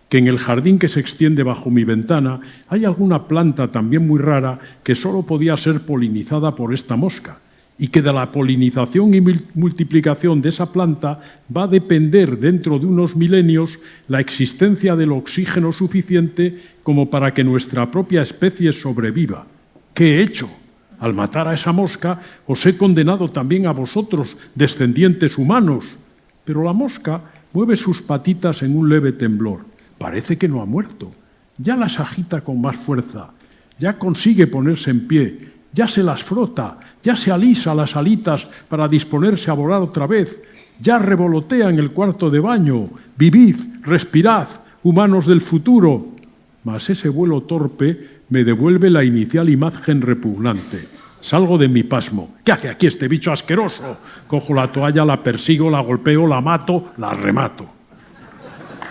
que en el jardín que se extiende bajo mi ventana hay alguna planta también muy rara que solo podía ser polinizada por esta mosca, y que de la polinización y multiplicación de esa planta va a depender dentro de unos milenios la existencia del oxígeno suficiente como para que nuestra propia especie sobreviva. ¿Qué he hecho? Al matar a esa mosca os he condenado también a vosotros, descendientes humanos. Pero la mosca mueve sus patitas en un leve temblor. Parece que no ha muerto. Ya las agita con más fuerza. Ya consigue ponerse en pie. Ya se las frota, ya se alisa las alitas para disponerse a volar otra vez, ya revolotea en el cuarto de baño. Vivid, respirad, humanos del futuro. Mas ese vuelo torpe me devuelve la inicial imagen repugnante. Salgo de mi pasmo. ¿Qué hace aquí este bicho asqueroso? Cojo la toalla, la persigo, la golpeo, la mato, la remato.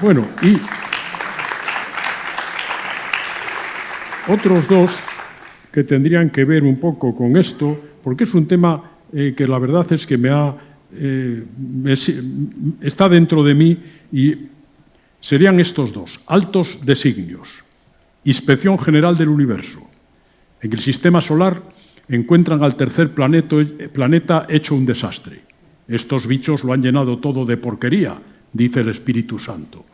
Bueno, y otros dos que tendrían que ver un poco con esto, porque es un tema que la verdad es que está dentro de mí, y serían estos dos: altos designios. Inspección General del Universo. En el Sistema Solar encuentran al tercer planeta hecho un desastre. Estos bichos lo han llenado todo de porquería, dice el Espíritu Santo.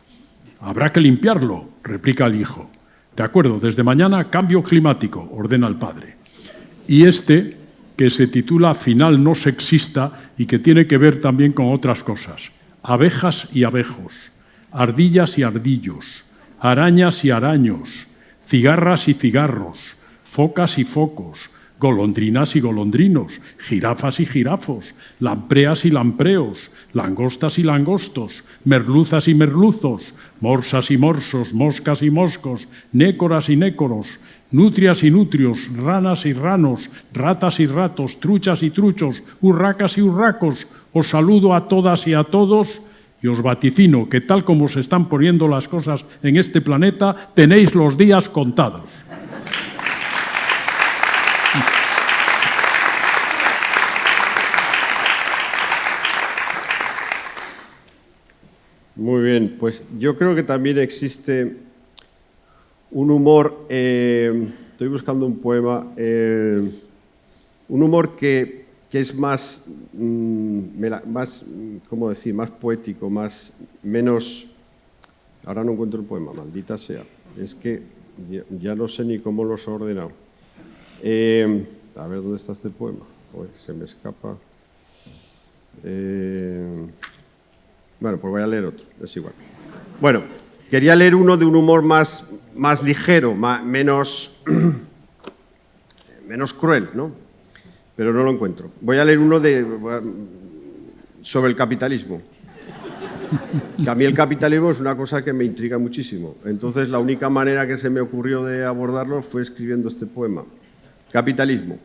Habrá que limpiarlo, replica el Hijo. De acuerdo, desde mañana cambio climático, ordena el Padre. Y este, que se titula Final no sexista y que tiene que ver también con otras cosas. Abejas y abejos, ardillas y ardillos, arañas y araños, cigarras y cigarros, focas y focos, golondrinas y golondrinos, jirafas y jirafos, lampreas y lampreos, langostas y langostos, merluzas y merluzos, morsas y morsos, moscas y moscos, nécoras y nécoros, nutrias y nutrios, ranas y ranos, ratas y ratos, truchas y truchos, urracas y urracos. Os saludo a todas y a todos y os vaticino que tal como se están poniendo las cosas en este planeta, tenéis los días contados. Muy bien, pues yo creo que también existe un humor, estoy buscando un poema, un humor que es más, ¿cómo decir?, más poético, menos, ahora no encuentro el poema, maldita sea, es que ya no sé ni cómo los he ordenado. A ver, ¿dónde está este poema? Uy, se me escapa. Bueno, pues voy a leer otro, es igual. Bueno, quería leer uno de un humor más ligero, menos cruel, ¿no? Pero no lo encuentro. Voy a leer uno sobre el capitalismo. Que a mí el capitalismo es una cosa que me intriga muchísimo. Entonces, la única manera que se me ocurrió de abordarlo fue escribiendo este poema. Capitalismo.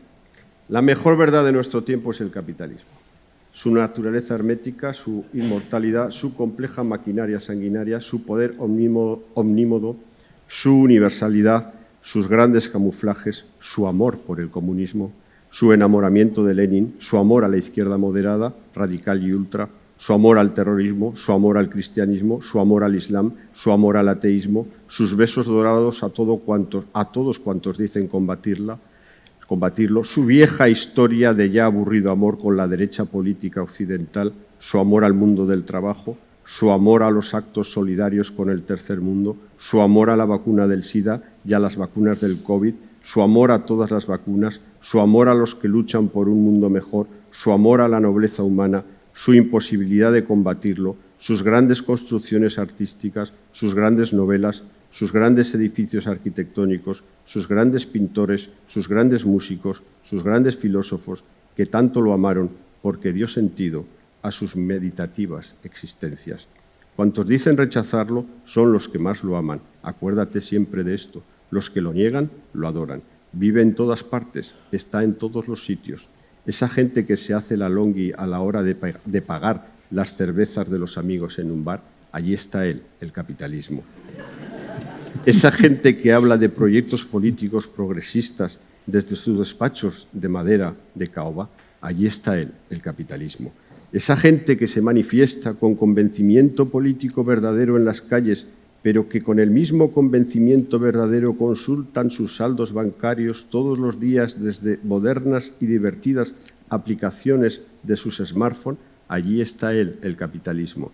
La mejor verdad de nuestro tiempo es el capitalismo. Su naturaleza hermética, su inmortalidad, su compleja maquinaria sanguinaria, su poder omnímodo, su universalidad, sus grandes camuflajes, su amor por el comunismo, su enamoramiento de Lenin, su amor a la izquierda moderada, radical y ultra, su amor al terrorismo, su amor al cristianismo, su amor al islam, su amor al ateísmo, sus besos dorados a todos cuantos dicen combatirlo, su vieja historia de ya aburrido amor con la derecha política occidental, su amor al mundo del trabajo, su amor a los actos solidarios con el tercer mundo, su amor a la vacuna del SIDA y a las vacunas del COVID, su amor a todas las vacunas, su amor a los que luchan por un mundo mejor, su amor a la nobleza humana, su imposibilidad de combatirlo, sus grandes construcciones artísticas, sus grandes novelas, sus grandes edificios arquitectónicos, sus grandes pintores, sus grandes músicos, sus grandes filósofos, que tanto lo amaron porque dio sentido a sus meditativas existencias. Cuantos dicen rechazarlo son los que más lo aman. Acuérdate siempre de esto. Los que lo niegan, lo adoran. Vive en todas partes, está en todos los sitios. Esa gente que se hace la longhi a la hora de pagar las cervezas de los amigos en un bar, allí está él, el capitalismo. Esa gente que habla de proyectos políticos progresistas desde sus despachos de madera de caoba, allí está él, el capitalismo. Esa gente que se manifiesta con convencimiento político verdadero en las calles, pero que con el mismo convencimiento verdadero consultan sus saldos bancarios todos los días desde modernas y divertidas aplicaciones de sus smartphones, allí está él, el capitalismo.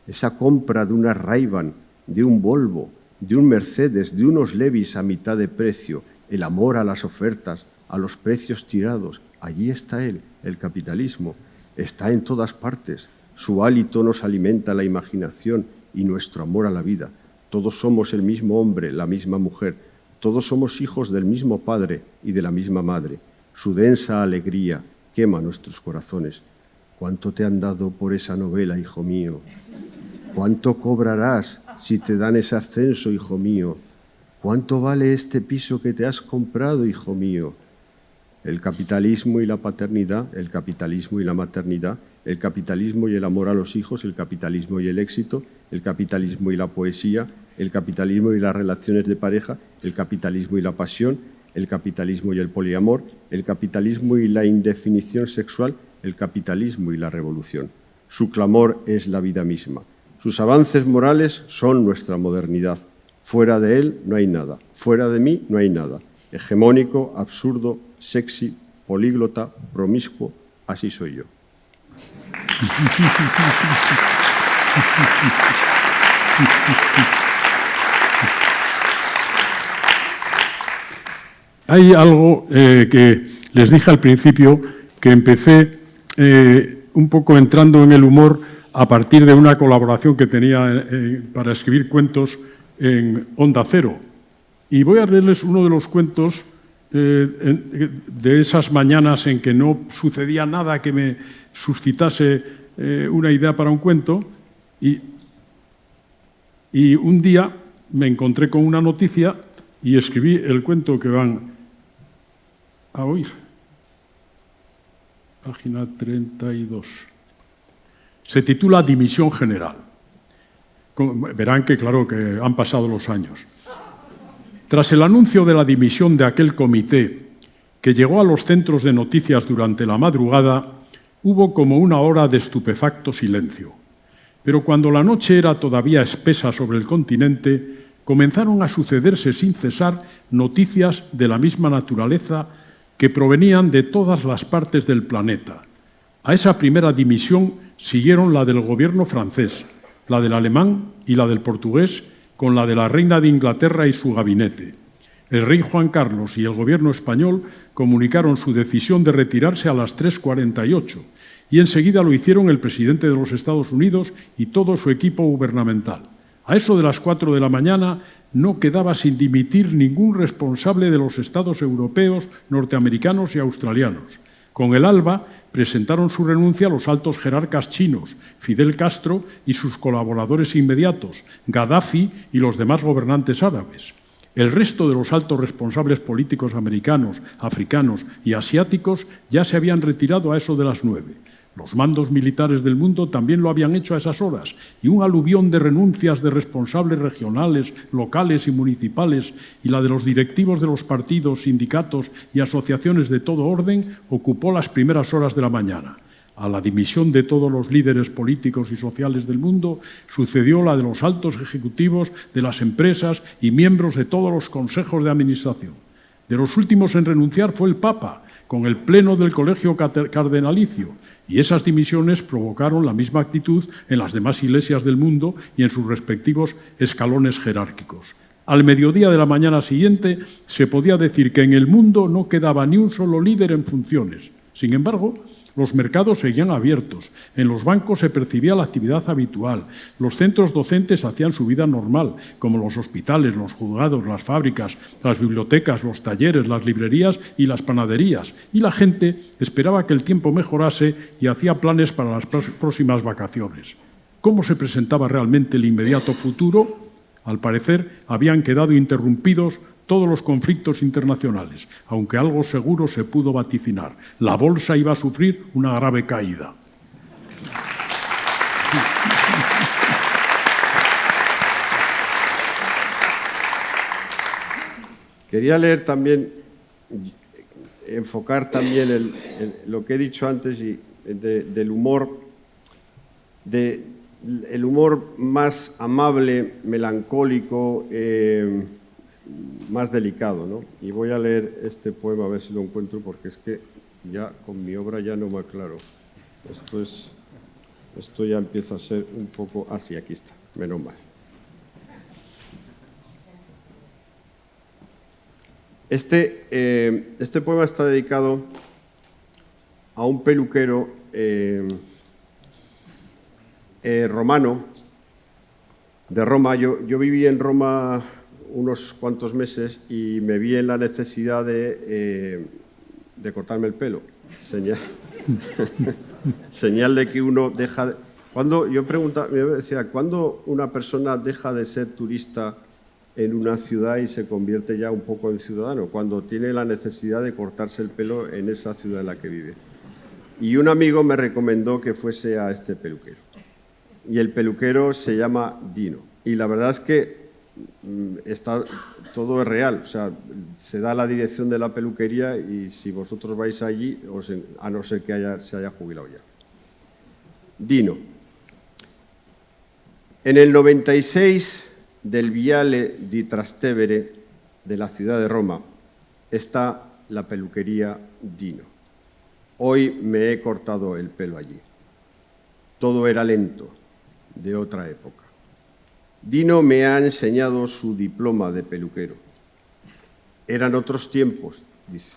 Esa compra de una Ray-Ban, de un Volvo, de un Mercedes, de unos Levis a mitad de precio, el amor a las ofertas, a los precios tirados, allí está él, el capitalismo. Está en todas partes. Su hálito nos alimenta la imaginación y nuestro amor a la vida. Todos somos el mismo hombre, la misma mujer. Todos somos hijos del mismo padre y de la misma madre. Su densa alegría quema nuestros corazones. ¿Cuánto te han dado por esa novela, hijo mío? ¿Cuánto cobrarás si te dan ese ascenso, hijo mío? ¿Cuánto vale este piso que te has comprado, hijo mío? El capitalismo y la paternidad, el capitalismo y la maternidad, el capitalismo y el amor a los hijos, el capitalismo y el éxito, el capitalismo y la poesía, el capitalismo y las relaciones de pareja, el capitalismo y la pasión, el capitalismo y el poliamor, el capitalismo y la indefinición sexual, el capitalismo y la revolución. Su clamor es la vida misma. Sus avances morales son nuestra modernidad. Fuera de él no hay nada. Fuera de mí no hay nada. Hegemónico, absurdo, sexy, políglota, promiscuo, así soy yo. Hay algo que les dije al principio, que empecé un poco entrando en el humor a partir de una colaboración que tenía para escribir cuentos en Onda Cero. Y voy a leerles uno de los cuentos de esas mañanas en que no sucedía nada que me suscitase una idea para un cuento. Y un día me encontré con una noticia y escribí el cuento que van a oír. Página 32. Se titula Dimisión General. Verán que, claro, que han pasado los años. Tras el anuncio de la dimisión de aquel comité que llegó a los centros de noticias durante la madrugada, hubo como una hora de estupefacto silencio. Pero cuando la noche era todavía espesa sobre el continente, comenzaron a sucederse sin cesar noticias de la misma naturaleza que provenían de todas las partes del planeta. A esa primera dimisión siguieron la del gobierno francés, la del alemán y la del portugués, con la de la reina de Inglaterra y su gabinete. El rey Juan Carlos y el gobierno español comunicaron su decisión de retirarse a las 3:48 y enseguida lo hicieron el presidente de los Estados Unidos y todo su equipo gubernamental. A eso de las 4 de la mañana no quedaba sin dimitir ningún responsable de los estados europeos, norteamericanos y australianos. Con el alba presentaron su renuncia los altos jerarcas chinos, Fidel Castro y sus colaboradores inmediatos, Gaddafi y los demás gobernantes árabes. El resto de los altos responsables políticos americanos, africanos y asiáticos ya se habían retirado a eso de las 9. Los mandos militares del mundo también lo habían hecho a esas horas, y un aluvión de renuncias de responsables regionales, locales y municipales, y la de los directivos de los partidos, sindicatos y asociaciones de todo orden, ocupó las primeras horas de la mañana. A la dimisión de todos los líderes políticos y sociales del mundo sucedió la de los altos ejecutivos de las empresas y miembros de todos los consejos de administración. De los últimos en renunciar fue el Papa, con el pleno del colegio cardenalicio, y esas dimisiones provocaron la misma actitud en las demás iglesias del mundo y en sus respectivos escalones jerárquicos. Al mediodía de la mañana siguiente se podía decir que en el mundo no quedaba ni un solo líder en funciones. Sin embargo, los mercados seguían abiertos, en los bancos se percibía la actividad habitual, los centros docentes hacían su vida normal, como los hospitales, los juzgados, las fábricas, las bibliotecas, los talleres, las librerías y las panaderías, y la gente esperaba que el tiempo mejorase y hacía planes para las próximas vacaciones. ¿Cómo se presentaba realmente el inmediato futuro? Al parecer, habían quedado interrumpidos todos los conflictos internacionales, aunque algo seguro se pudo vaticinar. La bolsa iba a sufrir una grave caída. Quería leer también, enfocar también lo que he dicho antes del humor, el humor más amable, melancólico, más delicado, ¿no? Y voy a leer este poema, a ver si lo encuentro, porque es que ya con mi obra ya no me aclaro. Esto ya empieza a ser un poco... Ah, sí, aquí está, menos mal. Este poema está dedicado a un peluquero romano, de Roma. Yo viví en Roma unos cuantos meses y me vi en la necesidad de cortarme el pelo. Señal de que uno deja... Yo me decía, ¿cuándo una persona deja de ser turista en una ciudad y se convierte ya un poco en ciudadano? Cuando tiene la necesidad de cortarse el pelo en esa ciudad en la que vive. Y un amigo me recomendó que fuese a este peluquero. Y el peluquero se llama Dino. Y la verdad es que todo es real, o sea, se da la dirección de la peluquería y si vosotros vais allí, a no ser que se haya jubilado ya. Dino. En el 96 del Viale di Trastevere de la ciudad de Roma está la peluquería Dino. Hoy me he cortado el pelo allí. Todo era lento, de otra época. Dino me ha enseñado su diploma de peluquero. Eran otros tiempos, dice.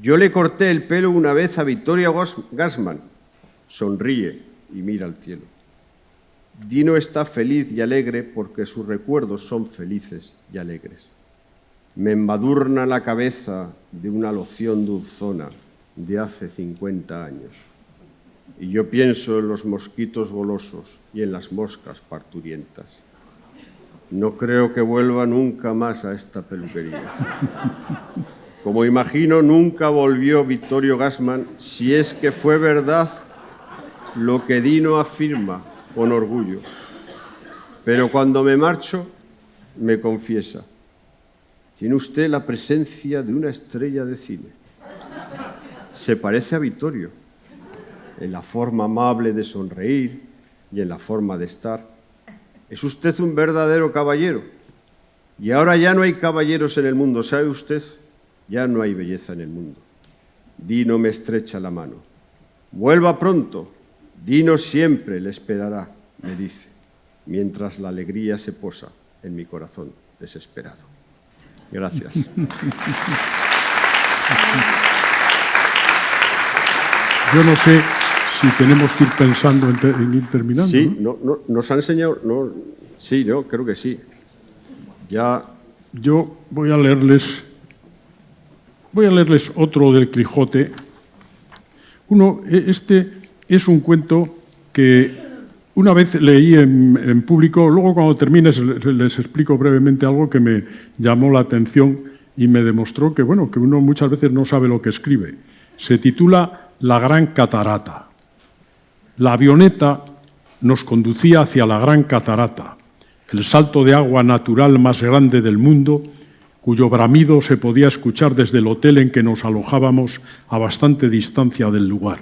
Yo le corté el pelo una vez a Victoria Gassman. Sonríe y mira al cielo. Dino está feliz y alegre porque sus recuerdos son felices y alegres. Me embadurna la cabeza de una loción dulzona de hace 50 años. Y yo pienso en los mosquitos golosos y en las moscas parturientas. No creo que vuelva nunca más a esta peluquería. Como imagino, nunca volvió Victorio Gassman, si es que fue verdad lo que Dino afirma con orgullo. Pero cuando me marcho, me confiesa: tiene usted la presencia de una estrella de cine. Se parece a Vittorio, en la forma amable de sonreír y en la forma de estar. Es usted un verdadero caballero. Y ahora ya no hay caballeros en el mundo, ¿sabe usted? Ya no hay belleza en el mundo. Dino me estrecha la mano. Vuelva pronto. Dino siempre le esperará, me dice, mientras la alegría se posa en mi corazón desesperado. Gracias. Yo no sé si tenemos que ir pensando en ir terminando. Sí, no, nos ha enseñado... No, sí, no, creo que sí. Ya... Yo voy a leerles otro del Quijote. Este es un cuento que una vez leí en público, luego cuando termine les explico brevemente algo que me llamó la atención y me demostró que, bueno, que uno muchas veces no sabe lo que escribe. Se titula La Gran Catarata. La avioneta nos conducía hacia la Gran Catarata, el salto de agua natural más grande del mundo, cuyo bramido se podía escuchar desde el hotel en que nos alojábamos a bastante distancia del lugar.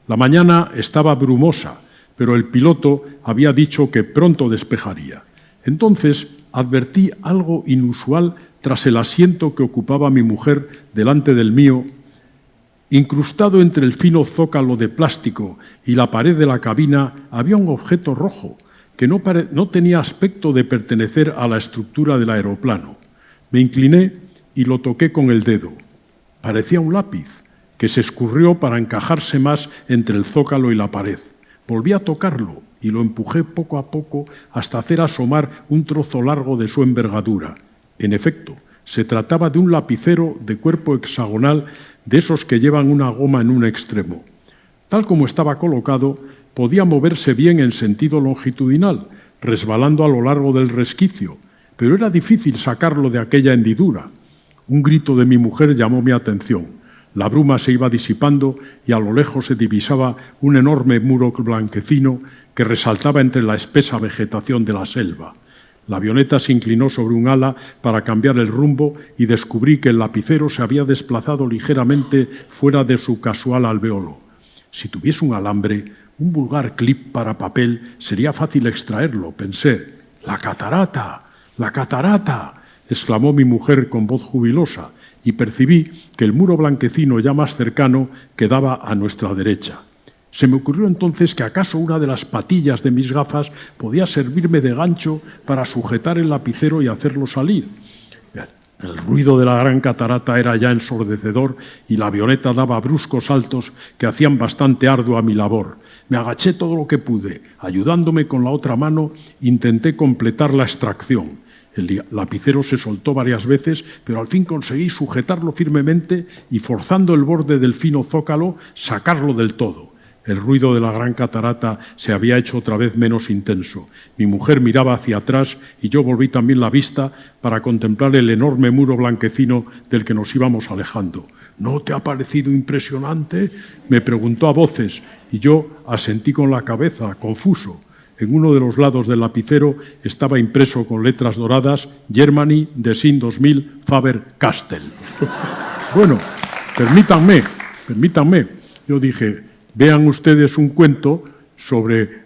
La mañana estaba brumosa, pero el piloto había dicho que pronto despejaría. Entonces advertí algo inusual tras el asiento que ocupaba mi mujer delante del mío. Incrustado entre el fino zócalo de plástico y la pared de la cabina había un objeto rojo que no tenía aspecto de pertenecer a la estructura del aeroplano. Me incliné y lo toqué con el dedo. Parecía un lápiz que se escurrió para encajarse más entre el zócalo y la pared. Volví a tocarlo y lo empujé poco a poco hasta hacer asomar un trozo largo de su envergadura. En efecto, se trataba de un lapicero de cuerpo hexagonal, de esos que llevan una goma en un extremo. Tal como estaba colocado, podía moverse bien en sentido longitudinal, resbalando a lo largo del resquicio, pero era difícil sacarlo de aquella hendidura. Un grito de mi mujer llamó mi atención. La bruma se iba disipando y a lo lejos se divisaba un enorme muro blanquecino que resaltaba entre la espesa vegetación de la selva. La avioneta se inclinó sobre un ala para cambiar el rumbo y descubrí que el lapicero se había desplazado ligeramente fuera de su casual alveolo. Si tuviese un alambre, un vulgar clip para papel, sería fácil extraerlo, pensé. ¡La catarata! ¡La catarata!, exclamó mi mujer con voz jubilosa, y percibí que el muro blanquecino ya más cercano quedaba a nuestra derecha. Se me ocurrió entonces que acaso una de las patillas de mis gafas podía servirme de gancho para sujetar el lapicero y hacerlo salir. El ruido de la Gran Catarata era ya ensordecedor y la avioneta daba bruscos saltos que hacían bastante ardua mi labor. Me agaché todo lo que pude. Ayudándome con la otra mano, intenté completar la extracción. El lapicero se soltó varias veces, pero al fin conseguí sujetarlo firmemente y, forzando el borde del fino zócalo, sacarlo del todo. El ruido de la Gran Catarata se había hecho otra vez menos intenso. Mi mujer miraba hacia atrás y yo volví también la vista para contemplar el enorme muro blanquecino del que nos íbamos alejando. ¿No te ha parecido impresionante?, me preguntó a voces, y yo asentí con la cabeza, confuso. En uno de los lados del lapicero estaba impreso con letras doradas Germany, Design 2000, Faber-Castell. Bueno, permítanme. Yo dije, vean ustedes un cuento sobre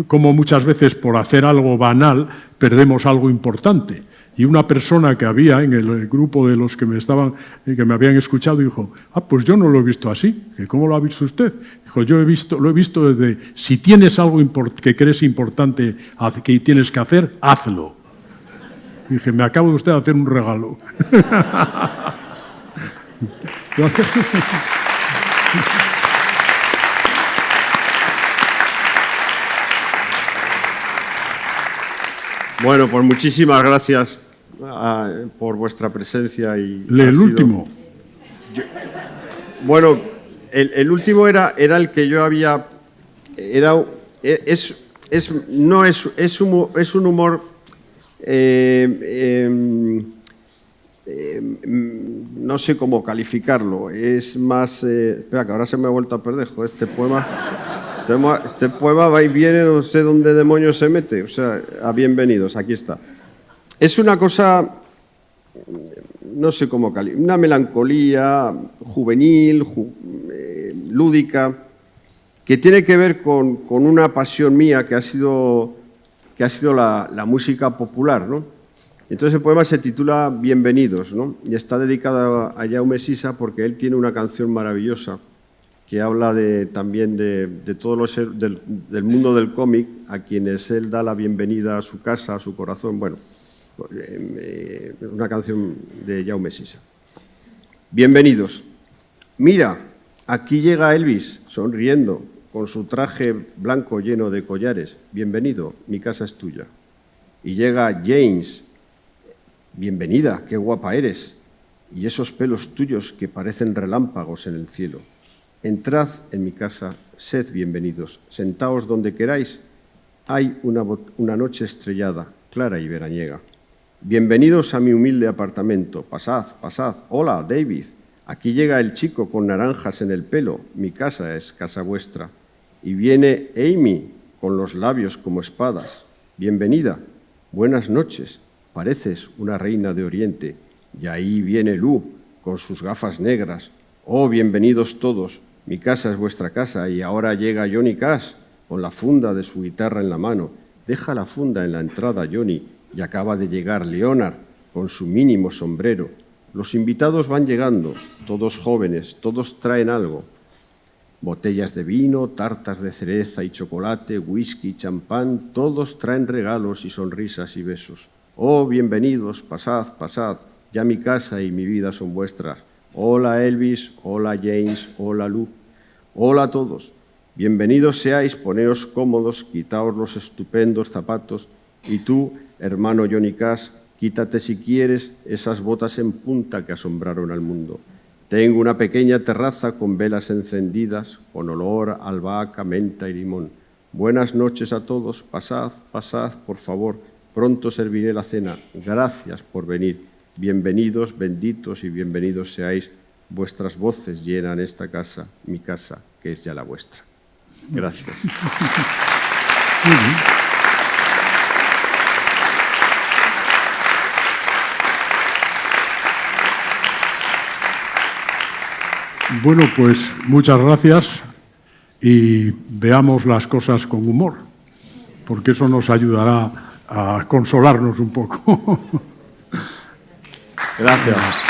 cómo muchas veces por hacer algo banal perdemos algo importante. y una persona que había en el grupo de los que me habían escuchado dijo, pues yo no lo he visto así. ¿Cómo lo ha visto usted? Dijo, lo he visto desde, si tienes algo que crees importante que tienes que hacer, hazlo. Dije, me acabo de usted hacer un regalo. Bueno, pues muchísimas gracias por vuestra presencia. Y lee el último. Bueno, el último era el que yo había... Es un humor... no sé cómo calificarlo. Es más... espera, que ahora se me ha vuelto a perder. Joder, este poema va y viene, no sé dónde demonios se mete. O sea, bienvenidos, aquí está. Es una cosa, no sé cómo calificar, una melancolía juvenil, lúdica, que tiene que ver con una pasión mía que ha sido la música popular, ¿no? Entonces el poema se titula Bienvenidos, ¿no? Y está dedicado a Jaume Sisa porque él tiene una canción maravillosa que habla también de todos del mundo del cómic, a quienes él da la bienvenida a su casa, a su corazón. Bueno, una canción de Jaume Sisa. Bienvenidos. Mira, aquí llega Elvis, sonriendo, con su traje blanco lleno de collares. Bienvenido, mi casa es tuya. Y llega James. Bienvenida, qué guapa eres. Y esos pelos tuyos que parecen relámpagos en el cielo. Entrad en mi casa, sed bienvenidos, sentaos donde queráis. Hay una noche estrellada, clara y veraniega. Bienvenidos a mi humilde apartamento. Pasad, pasad. Hola, David. Aquí llega el chico con naranjas en el pelo. Mi casa es casa vuestra. Y viene Amy con los labios como espadas. Bienvenida. Buenas noches. Pareces una reina de Oriente. Y ahí viene Lou con sus gafas negras. Oh, bienvenidos todos. Mi casa es vuestra casa. Y ahora llega Johnny Cash con la funda de su guitarra en la mano. Deja la funda en la entrada, Johnny. Y acaba de llegar Leonard con su mínimo sombrero. Los invitados van llegando, todos jóvenes, todos traen algo. Botellas de vino, tartas de cereza y chocolate, whisky, champán, todos traen regalos y sonrisas y besos. Oh, bienvenidos, pasad, pasad, ya mi casa y mi vida son vuestras. Hola Elvis, hola James, hola Lou. Hola a todos. Bienvenidos seáis, poneos cómodos, quitaos los estupendos zapatos y tú, hermano Johnny Cash, quítate si quieres esas botas en punta que asombraron al mundo. Tengo una pequeña terraza con velas encendidas, con olor a albahaca, menta y limón. Buenas noches a todos, pasad, pasad, por favor, pronto serviré la cena. Gracias por venir. Bienvenidos, benditos y bienvenidos seáis. Vuestras voces llenan esta casa, mi casa, que es ya la vuestra. Gracias. Bueno, pues muchas gracias y veamos las cosas con humor, porque eso nos ayudará a consolarnos un poco. Gracias.